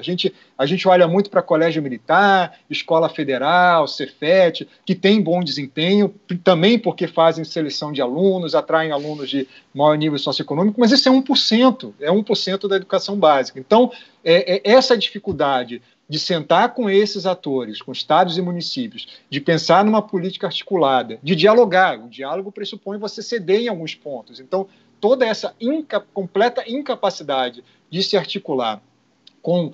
A gente olha muito para colégio militar, escola federal, Cefet, que tem bom desempenho, também porque fazem seleção de alunos, atraem alunos de maior nível socioeconômico, mas isso é 1% da educação básica. Então, essa dificuldade de sentar com esses atores, com estados e municípios, de pensar numa política articulada, de dialogar. O diálogo pressupõe você ceder em alguns pontos. Então, toda essa completa incapacidade de se articular com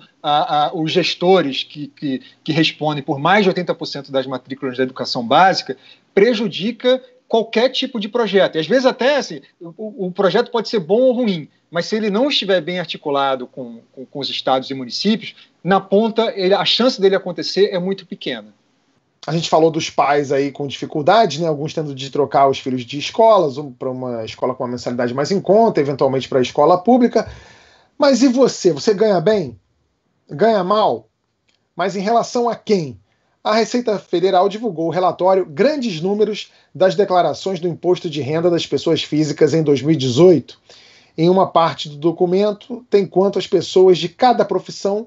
os gestores que respondem por mais de 80% das matrículas da educação básica prejudica qualquer tipo de projeto. E, às vezes, até assim, o projeto pode ser bom ou ruim, mas se ele não estiver bem articulado com os estados e municípios, na ponta, a chance dele acontecer é muito pequena. A gente falou dos pais aí com dificuldades, né? Alguns tendo de trocar os filhos de escolas, para uma escola com uma mensalidade mais em conta, eventualmente para a escola pública. Mas e você? Você ganha bem? Ganha mal? Mas em relação a quem? A Receita Federal divulgou o relatório Grandes Números das Declarações do Imposto de Renda das Pessoas Físicas em 2018. Em uma parte do documento tem quantas pessoas de cada profissão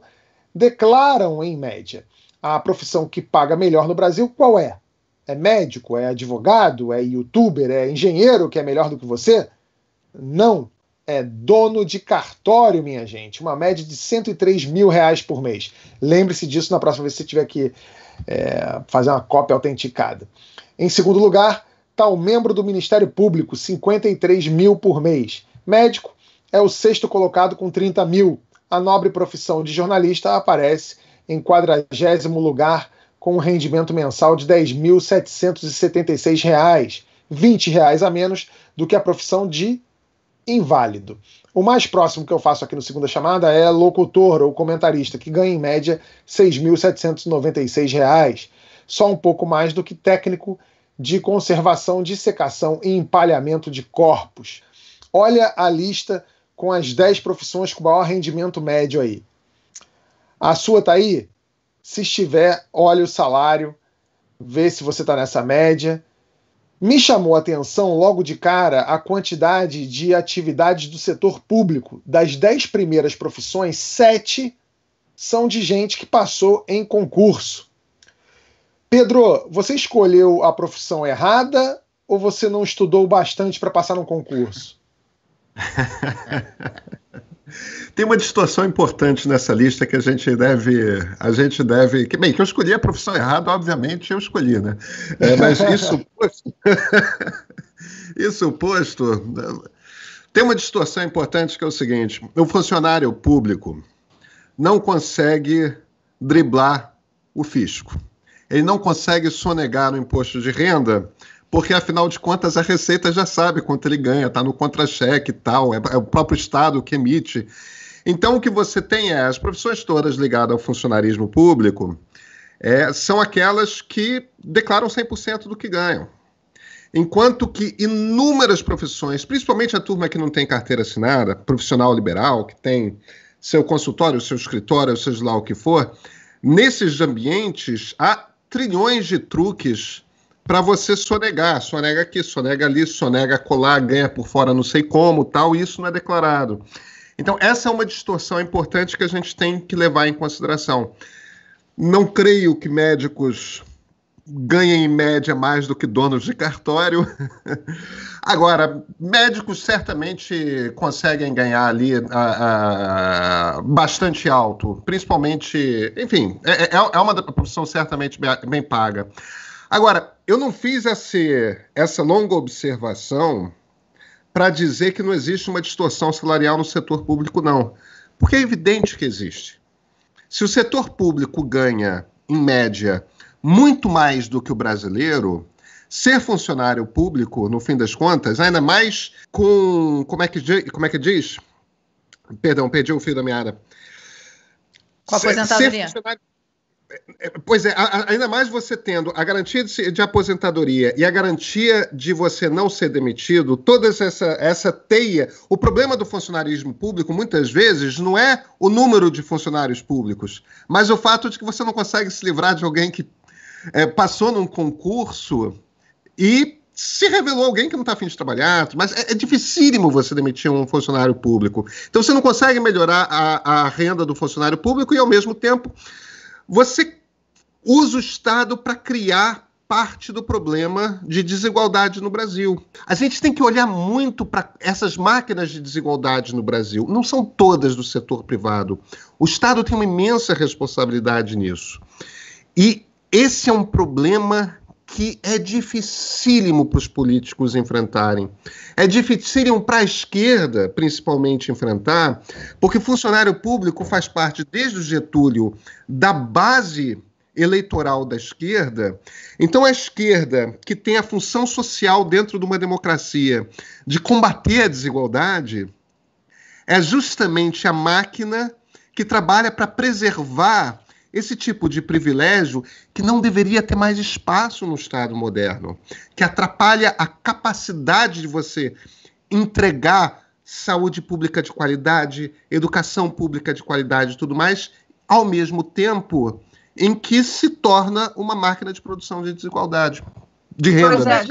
declaram em média. A profissão que paga melhor no Brasil, qual é? É médico? É advogado? É youtuber? É engenheiro que é melhor do que você? Não. É dono de cartório, minha gente. Uma média de R$103 mil por mês. Lembre-se disso na próxima vez que você tiver que fazer uma cópia autenticada. Em segundo lugar, está o membro do Ministério Público, 53 mil por mês. Médico é o sexto colocado com 30 mil. A nobre profissão de jornalista aparece em 40º lugar com um rendimento mensal de R$ 10.776, R$20 a menos do que a profissão de inválido. O mais próximo que eu faço aqui no Segunda Chamada é locutor ou comentarista, que ganha em média R$ 6.796, só um pouco mais do que técnico de conservação, dissecação e empalhamento de corpos. Olha a lista com as 10 profissões com maior rendimento médio aí. A sua está aí? Se estiver, olha o salário, vê se você está nessa média. Me chamou a atenção logo de cara a quantidade de atividades do setor público. Das 10 primeiras profissões, 7 são de gente que passou em concurso. Pedro, você escolheu a profissão errada ou você não estudou bastante para passar no concurso? Tem uma distorção importante nessa lista que a gente deve, que eu escolhi a profissão errada, obviamente eu escolhi, né? Mas isso posto, tem uma distorção importante que é o seguinte: o funcionário público não consegue driblar o fisco, ele não consegue sonegar no imposto de renda, porque, afinal de contas, a Receita já sabe quanto ele ganha, está no contra-cheque e tal, é o próprio Estado que emite. Então, o que você tem as profissões todas ligadas ao funcionarismo público são aquelas que declaram 100% do que ganham. Enquanto que inúmeras profissões, principalmente a turma que não tem carteira assinada, profissional liberal, que tem seu consultório, seu escritório, seja lá o que for, nesses ambientes há trilhões de truques para você sonegar. Sonega aqui, sonega ali, sonega colar, ganha por fora não sei como, tal, e isso não é declarado. Então, essa é uma distorção importante que a gente tem que levar em consideração. Não creio que médicos ganhem em média mais do que donos de cartório. Agora, médicos certamente conseguem ganhar ali bastante alto, principalmente, enfim, é uma profissão certamente bem paga. Agora, eu não fiz essa longa observação para dizer que não existe uma distorção salarial no setor público, não. Porque é evidente que existe. Se o setor público ganha, em média, muito mais do que o brasileiro, ser funcionário público, no fim das contas, ainda mais com... Como é que diz? Perdão, perdi o fio da meada. Com a aposentadoria. Pois é, ainda mais você tendo a garantia de aposentadoria e a garantia de você não ser demitido, toda essa teia. O problema do funcionarismo público, muitas vezes, não é o número de funcionários públicos, mas o fato de que você não consegue se livrar de alguém que passou num concurso e se revelou alguém que não está a fim de trabalhar, mas é dificílimo você demitir um funcionário público. Então você não consegue melhorar a renda do funcionário público e, ao mesmo tempo, você usa o Estado para criar parte do problema de desigualdade no Brasil. A gente tem que olhar muito para essas máquinas de desigualdade no Brasil. Não são todas do setor privado. O Estado tem uma imensa responsabilidade nisso. E esse é um problema que é dificílimo para os políticos enfrentarem. É dificílimo para a esquerda, principalmente, enfrentar, porque funcionário público faz parte, desde o Getúlio, da base eleitoral da esquerda. Então, a esquerda, que tem a função social dentro de uma democracia de combater a desigualdade, é justamente a máquina que trabalha para preservar esse tipo de privilégio que não deveria ter mais espaço no Estado moderno, que atrapalha a capacidade de você entregar saúde pública de qualidade, educação pública de qualidade e tudo mais, ao mesmo tempo em que se torna uma máquina de produção de desigualdade, de renda. Pois é,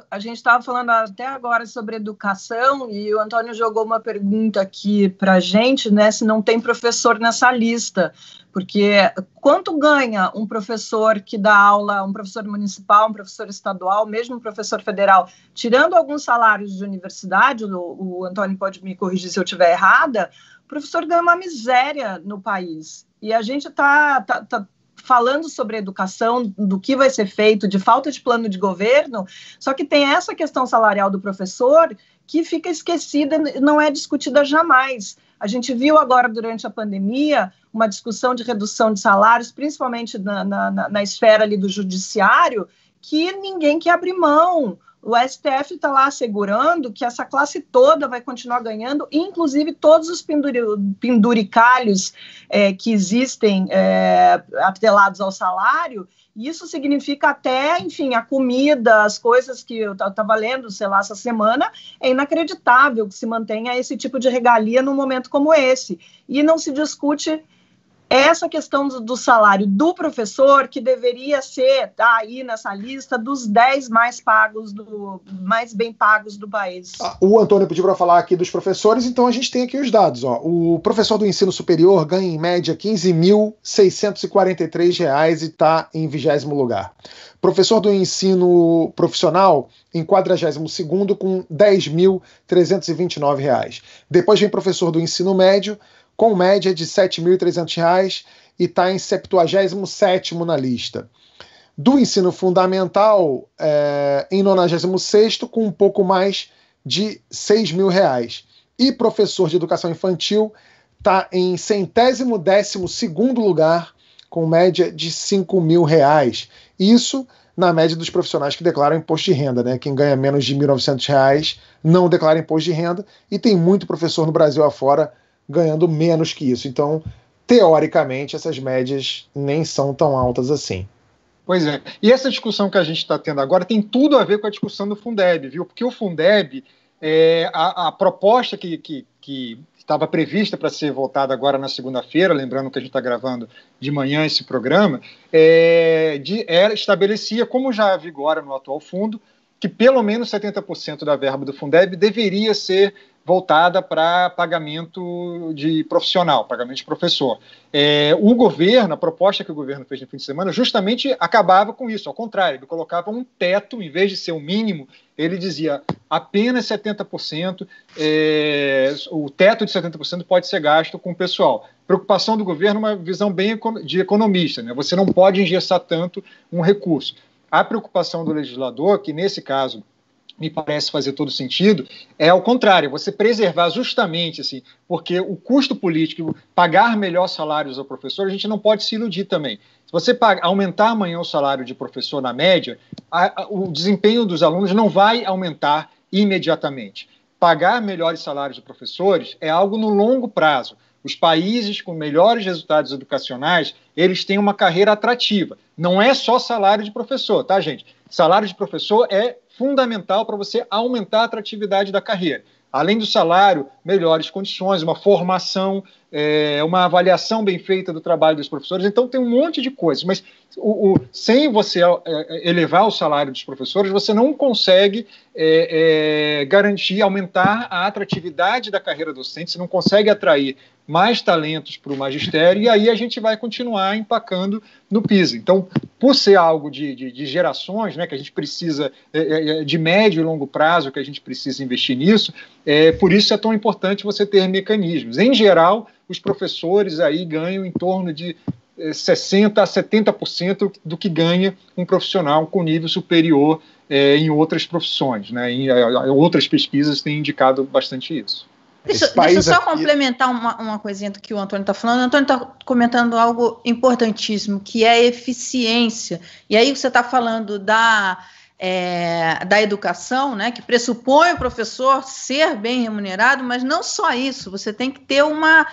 a gente estava falando até agora sobre educação e o Antônio jogou uma pergunta aqui para a gente, né, se não tem professor nessa lista, porque quanto ganha um professor que dá aula, um professor municipal, um professor estadual, mesmo um professor federal, tirando alguns salários de universidade, o Antônio pode me corrigir se eu estiver errada, o professor ganha uma miséria no país. E a gente está falando sobre educação, do que vai ser feito, de falta de plano de governo, só que tem essa questão salarial do professor que fica esquecida, não é discutida jamais. A gente viu agora, durante a pandemia, uma discussão de redução de salários, principalmente na esfera ali do judiciário, que ninguém quer abrir mão. O STF está lá assegurando que essa classe toda vai continuar ganhando, inclusive todos os penduricalhos que existem atrelados ao salário. Isso significa até, enfim, a comida, as coisas que eu estava lendo, sei lá, essa semana, é inacreditável que se mantenha esse tipo de regalia num momento como esse. E não se discute essa questão do salário do professor, que deveria ser, aí nessa lista, dos 10 mais bem pagos do país. O Antônio pediu para falar aqui dos professores, então a gente tem aqui os dados. Ó. O professor do ensino superior ganha, em média, R$ 15.643 e está em 20º lugar. Professor do ensino profissional, em 42º, com R$ 10.329. Depois vem professor do ensino médio, com média de R$ 7.300 e está em 77º na lista. Do ensino fundamental, em 96º, com um pouco mais de R$ 6.000. E professor de educação infantil está em 112º lugar, com média de R$ 5.000. Isso na média dos profissionais que declaram imposto de renda, né? Quem ganha menos de R$ 1.900 não declara imposto de renda, e tem muito professor no Brasil afora ganhando menos que isso. Então, teoricamente, essas médias nem são tão altas assim. Pois é. E essa discussão que a gente está tendo agora tem tudo a ver com a discussão do Fundeb, viu? Porque o Fundeb, a proposta que estava prevista para ser votada agora na segunda-feira, lembrando que a gente está gravando de manhã esse programa, estabelecia, como já vigora no atual fundo, que pelo menos 70% da verba do Fundeb deveria ser voltada para pagamento de profissional, pagamento de professor. O governo, a proposta que o governo fez no fim de semana, justamente acabava com isso, ao contrário, ele colocava um teto, em vez de ser o mínimo, ele dizia apenas 70%, o teto de 70% pode ser gasto com o pessoal. Preocupação do governo, uma visão bem de economista, né? Você não pode engessar tanto um recurso. A preocupação do legislador, que nesse caso me parece fazer todo sentido, é ao contrário, você preservar justamente, assim, porque o custo político, pagar melhor salários ao professor, a gente não pode se iludir também. Se você aumentar amanhã o salário de professor na média, o desempenho dos alunos não vai aumentar imediatamente. Pagar melhores salários de professores é algo no longo prazo. Os países com melhores resultados educacionais, eles têm uma carreira atrativa. Não é só salário de professor, tá, gente? Salário de professor é fundamental para você aumentar a atratividade da carreira. Além do salário, melhores condições, uma formação, uma avaliação bem feita do trabalho dos professores. Então, tem um monte de coisas. Mas sem você elevar o salário dos professores, você não consegue garantir, aumentar a atratividade da carreira docente, você não consegue atrair mais talentos para o magistério, e aí a gente vai continuar empacando no PISA. Então, por ser algo de gerações, né, que a gente precisa, de médio e longo prazo, que a gente precisa investir nisso, por isso é tão importante você ter mecanismos. Em geral, os professores aí ganham em torno de 60% a 70% do que ganha um profissional com nível superior em outras profissões, né? Outras pesquisas têm indicado bastante isso. Deixa eu só complementar uma coisinha do que o Antônio está falando. O Antônio está comentando algo importantíssimo, que é a eficiência. E aí você está falando da educação, né, que pressupõe o professor ser bem remunerado, mas não só isso, você tem que ter uma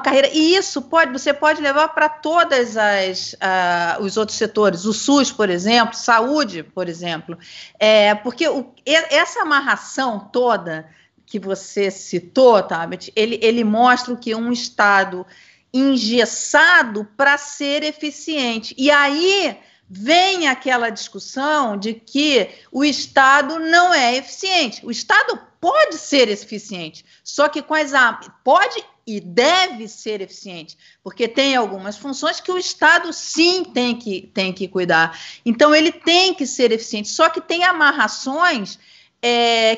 carreira, e isso você pode levar para todos os outros setores, o SUS, por exemplo, saúde, por exemplo, porque essa amarração toda que você citou, Tabet, ele mostra o que um Estado engessado para ser eficiente. E aí vem aquela discussão de que o Estado não é eficiente. O Estado pode ser eficiente, só que pode e deve ser eficiente, porque tem algumas funções que o Estado sim tem que cuidar. Então, ele tem que ser eficiente, só que tem amarrações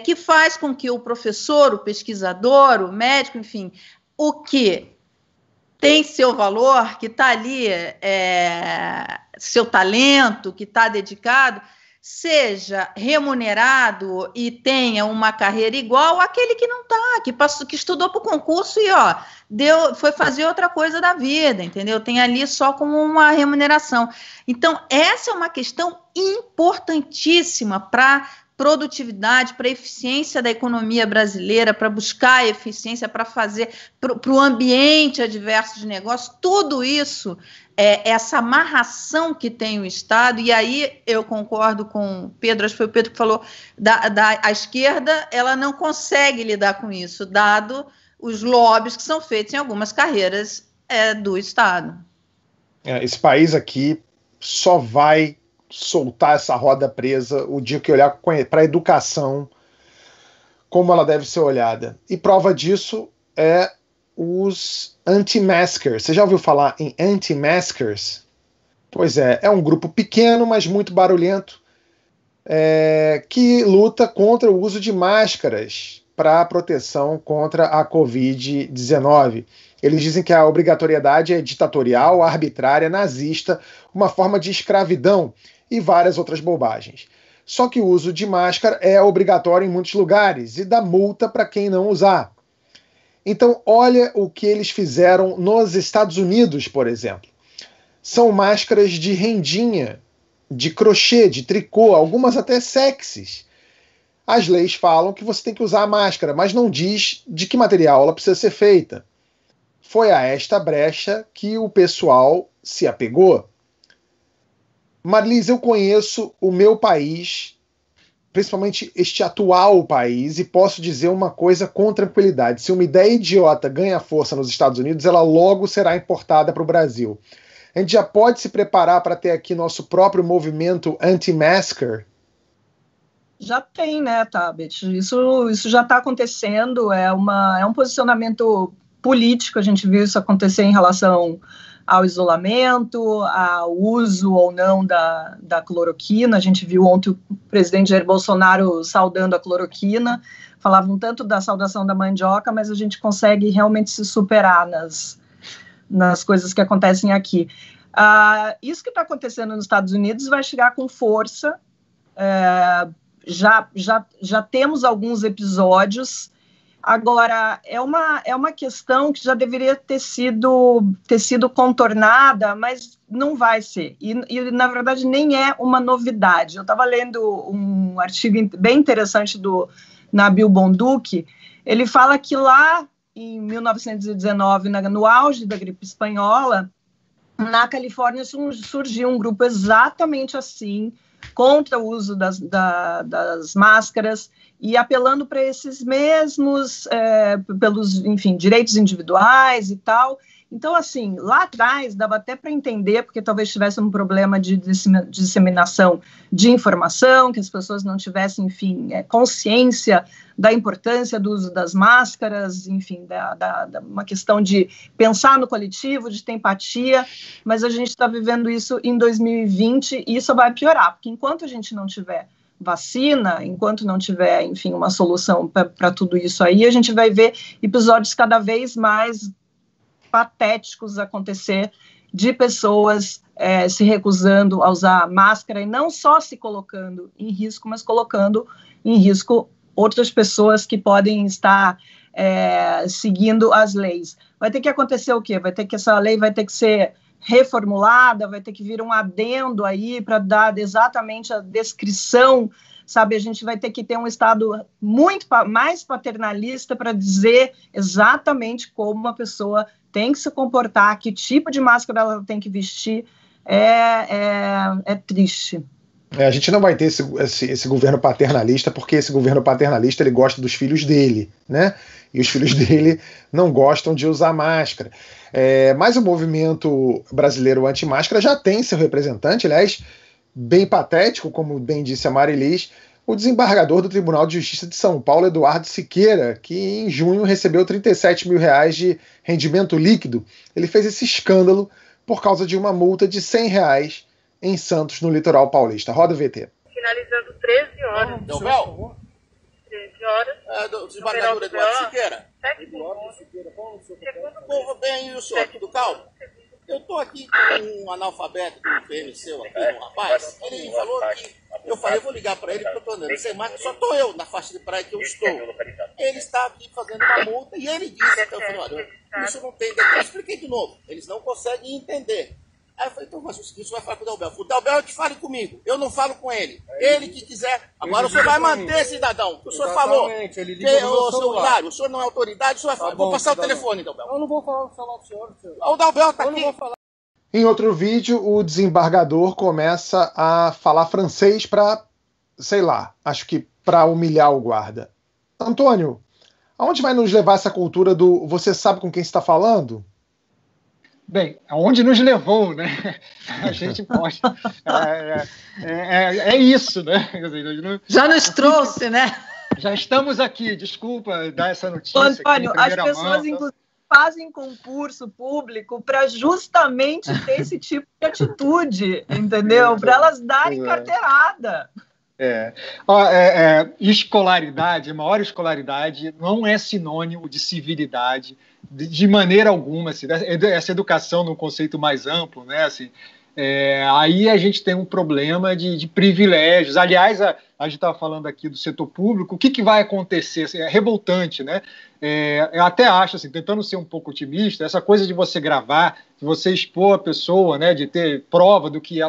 que faz com que o professor, o pesquisador, o médico, enfim, o que tem seu valor, que está ali, seu talento, que está dedicado, seja remunerado e tenha uma carreira igual àquele que não está, que estudou para o concurso e foi fazer outra coisa da vida, entendeu? Tem ali só como uma remuneração. Então, essa é uma questão importantíssima para produtividade, para a eficiência da economia brasileira, para buscar eficiência, para fazer para o ambiente adverso de negócio, tudo isso, essa amarração que tem o Estado, e aí eu concordo com o Pedro, acho que foi o Pedro que falou, a esquerda, ela não consegue lidar com isso, dado os lobbies que são feitos em algumas carreiras do Estado. Esse país aqui só vai soltar essa roda presa o dia que olhar para a educação como ela deve ser olhada. E prova disso é os anti-maskers. Você já ouviu falar em anti-maskers? Pois é um grupo pequeno, mas muito barulhento, que luta contra o uso de máscaras para proteção contra a Covid-19. Eles dizem que a obrigatoriedade é ditatorial, arbitrária, nazista, uma forma de escravidão e várias outras bobagens. Só que o uso de máscara é obrigatório em muitos lugares e dá multa para quem não usar. Então, olha o que eles fizeram nos Estados Unidos, por exemplo. São máscaras de rendinha, de crochê, de tricô, algumas até sexys. As leis falam que você tem que usar a máscara, mas não diz de que material ela precisa ser feita. Foi a esta brecha que o pessoal se apegou. Marlise, eu conheço o meu país, principalmente este atual país, e posso dizer uma coisa com tranquilidade. Se uma ideia idiota ganha força nos Estados Unidos, ela logo será importada para o Brasil. A gente já pode se preparar para ter aqui nosso próprio movimento anti-masker? Já tem, né, Tabet? Isso já está acontecendo, é um posicionamento político, a gente viu isso acontecer em relação ao isolamento, ao uso ou não da cloroquina. A gente viu ontem o presidente Jair Bolsonaro saudando a cloroquina, falavam tanto da saudação da mandioca, mas a gente consegue realmente se superar nas coisas que acontecem aqui. Isso que está acontecendo nos Estados Unidos vai chegar com força, já temos alguns episódios. Agora, é uma questão que já deveria ter sido contornada, mas não vai ser. E, na verdade, nem é uma novidade. Eu estava lendo um artigo bem interessante do Nabil Bonduki. Ele fala que lá em 1919, no auge da gripe espanhola, na Califórnia surgiu um grupo exatamente assim, contra o uso das máscaras e apelando para esses mesmos, pelos, enfim, direitos individuais e tal. Então, assim, lá atrás dava até para entender, porque talvez tivesse um problema de disseminação de informação, que as pessoas não tivessem, enfim, consciência da importância do uso das máscaras, enfim, uma questão de pensar no coletivo, de ter empatia, mas a gente está vivendo isso em 2020 e isso vai piorar, porque enquanto a gente não tiver vacina, enquanto não tiver, enfim, uma solução para tudo isso aí, a gente vai ver episódios cada vez mais patéticos acontecer de pessoas se recusando a usar máscara e não só se colocando em risco, mas colocando em risco outras pessoas que podem estar seguindo as leis. Vai ter que acontecer o quê? Essa lei vai ter que ser reformulada, vai ter que vir um adendo aí para dar exatamente a descrição, sabe? A gente vai ter que ter um Estado muito mais paternalista para dizer exatamente como uma pessoa tem que se comportar, que tipo de máscara ela tem que vestir. É triste. A gente não vai ter esse governo paternalista, porque esse governo paternalista ele gosta dos filhos dele, né? E os filhos dele não gostam de usar máscara. Mas o movimento brasileiro anti-máscara já tem seu representante, aliás, bem patético, como bem disse a Marilis, o desembargador do Tribunal de Justiça de São Paulo, Eduardo Siqueira, que em junho recebeu 37 mil reais de rendimento líquido. Ele fez esse escândalo por causa de uma multa de R$100 em Santos, no litoral paulista. Roda o VT. Finalizando 13 horas. Delbel? 13 horas. Do desembargador Eduardo Siqueira. 7 segundos. Povo bem, e o senhor? Tudo calmo? Eu estou aqui com um analfabeto do PMC aqui, um rapaz. Ele falou que... Eu falei, vou ligar para ele, porque eu estou andando sem máscara, só estou eu na faixa de praia que eu estou. Ele está aqui fazendo uma multa e ele disse que eu falei, olha, isso não tem... Eu expliquei de novo, eles não conseguem entender. Aí eu falei, então, mas o seguinte, você vai falar com o Delbel. O Delbel é que fale comigo, eu não falo com ele. Ele que quiser. Agora o senhor vai manter, cidadão. O senhor falou. O senhor não é autoridade, o senhor vai falar. Vou passar o telefone, Delbel. Eu não vou falar o celular do senhor. O Delbel está aqui. Em outro vídeo, o desembargador começa a falar francês para, sei lá, acho que para humilhar o guarda. Antônio, aonde vai nos levar essa cultura do você sabe com quem está falando? Bem, aonde nos levou, né? A gente pode. É isso, né? Já nos trouxe, né? Já estamos aqui, desculpa dar essa notícia. Antônio, as pessoas, inclusive, fazem concurso público para justamente ter esse tipo de atitude, entendeu? Para elas darem carteirada. Escolaridade, maior escolaridade, não é sinônimo de civilidade, de maneira alguma. Assim, essa educação num conceito mais amplo, né? Assim, aí a gente tem um problema de privilégios. Aliás, a gente estava falando aqui do setor público, o que vai acontecer? Assim, é revoltante, né? Eu até acho, assim, tentando ser um pouco otimista, essa coisa de você gravar, de você expor a pessoa, né, de ter prova do que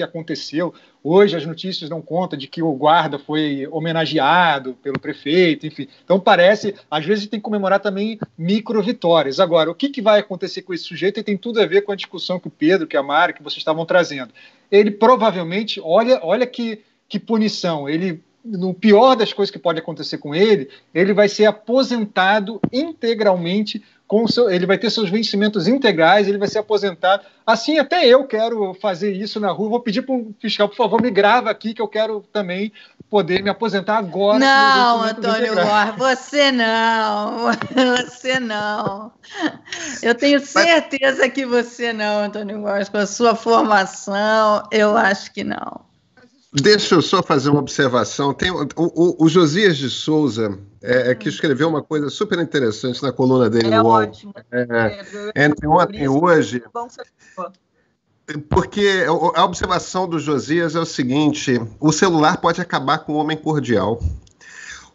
aconteceu. Hoje as notícias dão conta de que o guarda foi homenageado pelo prefeito, enfim. Então parece, às vezes tem que comemorar também micro-vitórias. Agora, o que vai acontecer com esse sujeito e tem tudo a ver com a discussão que o Pedro, que a Mari, que vocês estavam trazendo. Ele provavelmente, olha que punição, ele... No pior das coisas que pode acontecer com ele, ele vai ser aposentado integralmente, ele vai ter seus vencimentos integrais, ele vai ser aposentado. Assim, até eu quero fazer isso na rua. Vou pedir para o fiscal, por favor, me grava aqui, que eu quero também poder me aposentar agora. Não, Antônio Góes, você não. Eu tenho certeza que você não, Antônio Góes, com a sua formação, eu acho que não. Deixa eu só fazer uma observação. Tem o Josias de Souza, que escreveu uma coisa super interessante na coluna dele no UOL. Ótimo. Entre ontem e hoje. Porque a observação do Josias é o seguinte: o celular pode acabar com o homem cordial.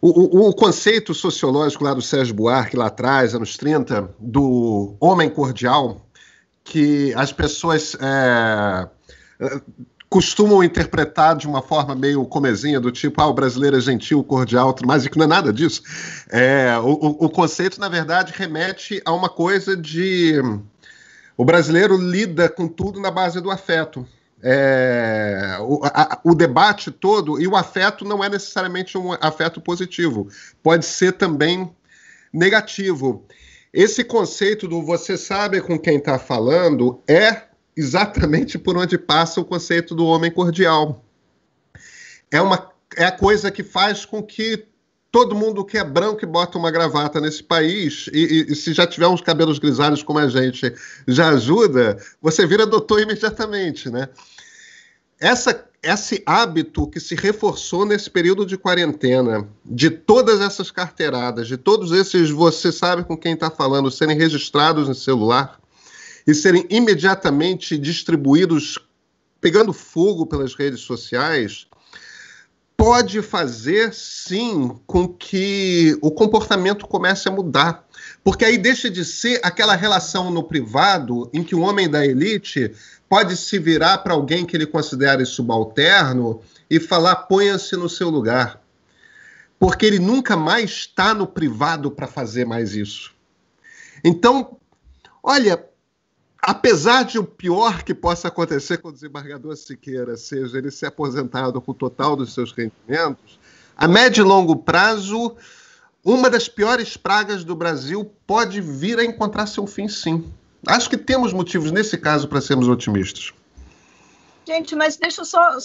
O conceito sociológico lá do Sérgio Buarque, lá atrás, anos 30, do homem cordial, que as pessoas costumam interpretar de uma forma meio comezinha, do tipo, o brasileiro é gentil, cordial, mas que não é nada disso. O conceito, na verdade, remete a uma coisa de... O brasileiro lida com tudo na base do afeto. o debate todo, e o afeto não é necessariamente um afeto positivo, pode ser também negativo. Esse conceito do você sabe com quem está falando é exatamente por onde passa o conceito do homem cordial. É a coisa que faz com que todo mundo que é branco e bota uma gravata nesse país, e se já tiver uns cabelos grisalhos como a gente, já ajuda, você vira doutor imediatamente, né? Esse hábito que se reforçou nesse período de quarentena, de todas essas carteiradas, de todos esses você sabe com quem está falando, serem registrados no celular e serem imediatamente distribuídos, pegando fogo pelas redes sociais, pode fazer, sim, com que o comportamento comece a mudar. Porque aí deixa de ser aquela relação no privado em que o homem da elite pode se virar para alguém que ele considere subalterno e falar, ponha-se no seu lugar. Porque ele nunca mais está no privado para fazer mais isso. Então, olha, apesar de o pior que possa acontecer com o desembargador Siqueira seja ele ser aposentado com o total dos seus rendimentos, a médio e longo prazo, uma das piores pragas do Brasil pode vir a encontrar seu fim, sim. Acho que temos motivos, nesse caso, para sermos otimistas. Gente, mas deixa eu só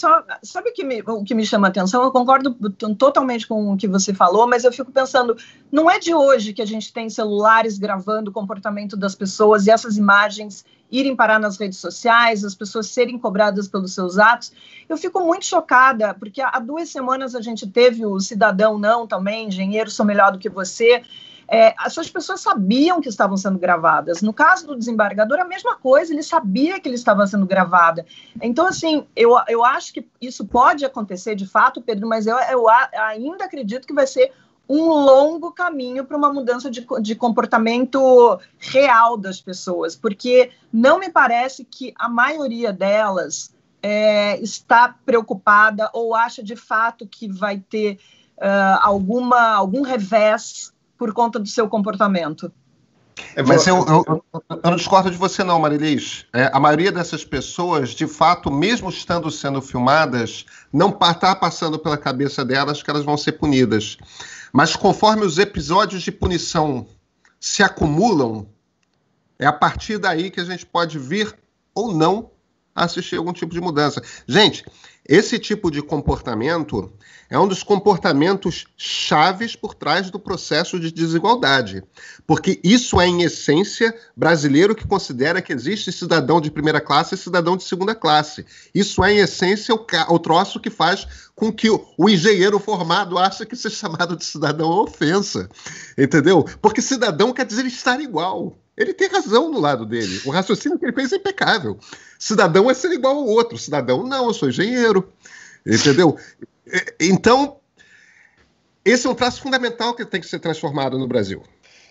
sabe o que me chama a atenção? Eu concordo totalmente com o que você falou, mas eu fico pensando, não é de hoje que a gente tem celulares gravando o comportamento das pessoas e essas imagens irem parar nas redes sociais, as pessoas serem cobradas pelos seus atos. Eu fico muito chocada, porque há 2 semanas a gente teve o Cidadão Não também, Engenheiro Sou Melhor do que Você. Essas pessoas sabiam que estavam sendo gravadas. No caso do desembargador, a mesma coisa, ele sabia que ele estava sendo gravada. Então, assim, eu acho que isso pode acontecer de fato, Pedro, mas eu ainda acredito que vai ser um longo caminho para uma mudança de comportamento real das pessoas, porque não me parece que a maioria delas está preocupada ou acha de fato que vai ter algum revés por conta do seu comportamento. Mas eu não discordo de você não, Marilis. A maioria dessas pessoas, de fato, mesmo estando sendo filmadas, não está passando pela cabeça delas que elas vão ser punidas. Mas conforme os episódios de punição se acumulam, é a partir daí que a gente pode vir ou não assistir algum tipo de mudança. Gente, esse tipo de comportamento é um dos comportamentos chaves por trás do processo de desigualdade. Porque isso é, em essência, brasileiro que considera que existe cidadão de primeira classe e cidadão de segunda classe. Isso é, em essência, o troço que faz com que o engenheiro formado ache que ser chamado de cidadão é ofensa. Entendeu? Porque cidadão quer dizer estar igual. Ele tem razão no lado dele. O raciocínio que ele fez é impecável. Cidadão é ser igual ao outro. Cidadão, não, eu sou engenheiro. Entendeu? Então, esse é um traço fundamental que tem que ser transformado no Brasil.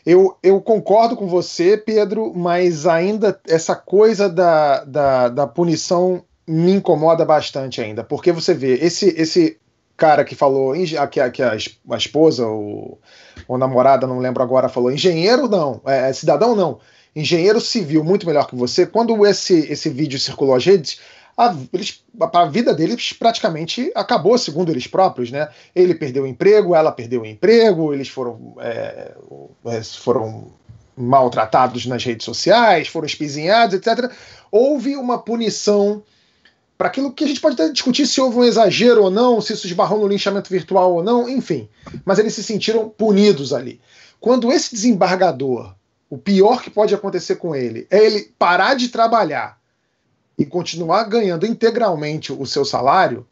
Eu concordo com você, Pedro, mas ainda essa coisa da punição me incomoda bastante ainda. Porque você vê, esse cara que falou, que a esposa ou namorada, não lembro agora, falou engenheiro não, cidadão não, engenheiro civil, muito melhor que você. Quando esse vídeo circulou às redes, a vida deles praticamente acabou, segundo eles próprios, né? Ele perdeu o emprego, ela perdeu o emprego, eles foram maltratados nas redes sociais, foram espizinhados, etc. Houve uma punição para aquilo que a gente pode até discutir se houve um exagero ou não, se isso esbarrou no linchamento virtual ou não, enfim. Mas eles se sentiram punidos ali. Quando esse desembargador, o pior que pode acontecer com ele é ele parar de trabalhar e continuar ganhando integralmente o seu salário,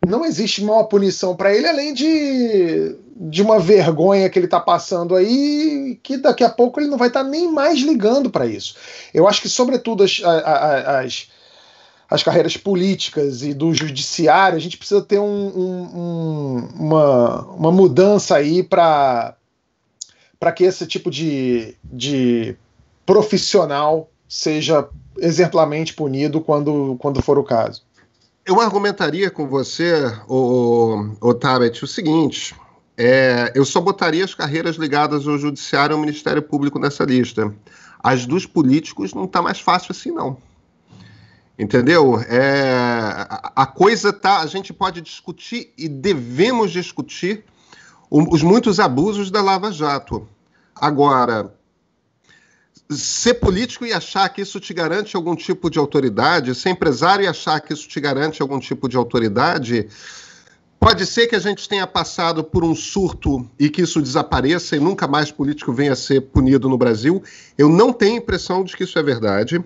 não existe maior punição para ele, além de uma vergonha que ele está passando aí, que daqui a pouco ele não vai estar nem mais ligando para isso. Eu acho que, sobretudo, as carreiras políticas e do judiciário, a gente precisa ter uma mudança aí para que esse tipo de profissional seja exemplarmente punido quando for o caso. Eu argumentaria com você, Tabet, o seguinte, eu só botaria as carreiras ligadas ao judiciário e ao Ministério Público nessa lista. As dos políticos não está mais fácil assim, não. Entendeu? A coisa tá. A gente pode discutir e devemos discutir os muitos abusos da Lava Jato. Agora, ser político e achar que isso te garante algum tipo de autoridade, ser empresário e achar que isso te garante algum tipo de autoridade, pode ser que a gente tenha passado por um surto e que isso desapareça e nunca mais político venha a ser punido no Brasil. Eu não tenho impressão de que isso é verdade.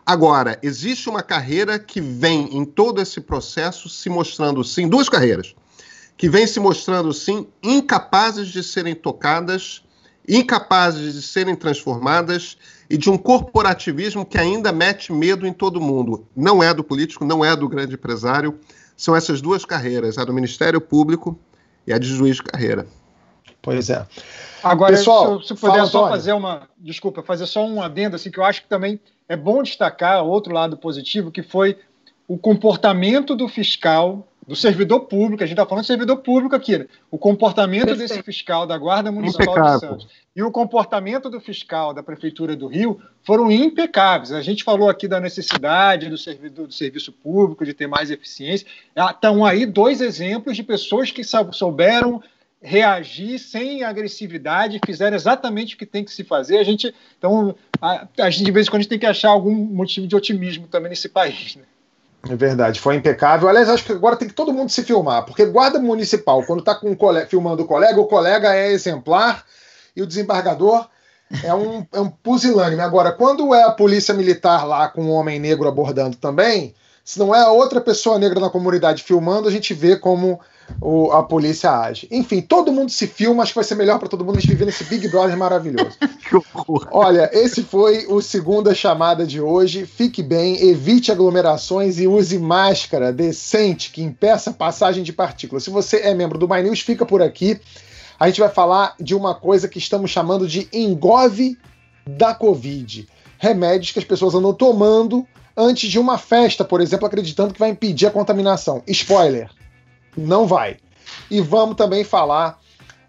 Agora, existe uma carreira que vem em todo esse processo se mostrando, sim, duas carreiras, que vem se mostrando, sim, incapazes de serem tocadas, incapazes de serem transformadas e de um corporativismo que ainda mete medo em todo mundo. Não é do político, não é do grande empresário. São essas duas carreiras, a do Ministério Público e a de juiz de carreira. Pois é. Agora, pessoal, se puder só Antônio. fazer só um adendo, assim, que eu acho que também é bom destacar outro lado positivo, que foi o comportamento do fiscal, do servidor público, a gente está falando de servidor público aqui, né? O comportamento desse fiscal da Guarda Municipal de Santos e o comportamento do fiscal da Prefeitura do Rio foram impecáveis. A gente falou aqui da necessidade do serviço público, de ter mais eficiência. Estão aí dois exemplos de pessoas que souberam reagir sem agressividade, fizeram exatamente o que tem que se fazer. Então, a gente de vez em quando a gente tem que achar algum motivo de otimismo também nesse país, né? É verdade, foi impecável. Aliás, acho que agora tem que todo mundo se filmar, porque guarda municipal, quando está filmando o colega é exemplar e o desembargador é um pusilânime. Agora, quando é a polícia militar lá com um homem negro abordando também, se não é a outra pessoa negra na comunidade filmando, a gente vê como a polícia age. Enfim, todo mundo se filma, acho que vai ser melhor para todo mundo a gente viver nesse Big Brother maravilhoso. Que horror. Olha, esse foi o Segunda Chamada de hoje. Fique bem, evite aglomerações e use máscara decente que impeça a passagem de partículas. Se você é membro do My News, fica por aqui. A gente vai falar de uma coisa que estamos chamando de engove da Covid. Remédios que as pessoas andam tomando antes de uma festa, por exemplo, acreditando que vai impedir a contaminação. Spoiler, não vai. E vamos também falar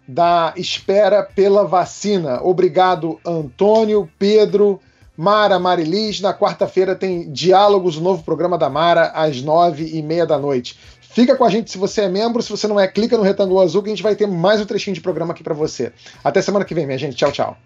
da espera pela vacina. Obrigado, Antônio, Pedro, Mara, Marilis. Na quarta-feira tem Diálogos, o novo programa da Mara, às 9h30 da noite. Fica com a gente se você é membro, se você não é, clica no retângulo azul que a gente vai ter mais um trechinho de programa aqui para você. Até semana que vem, minha gente. Tchau, tchau.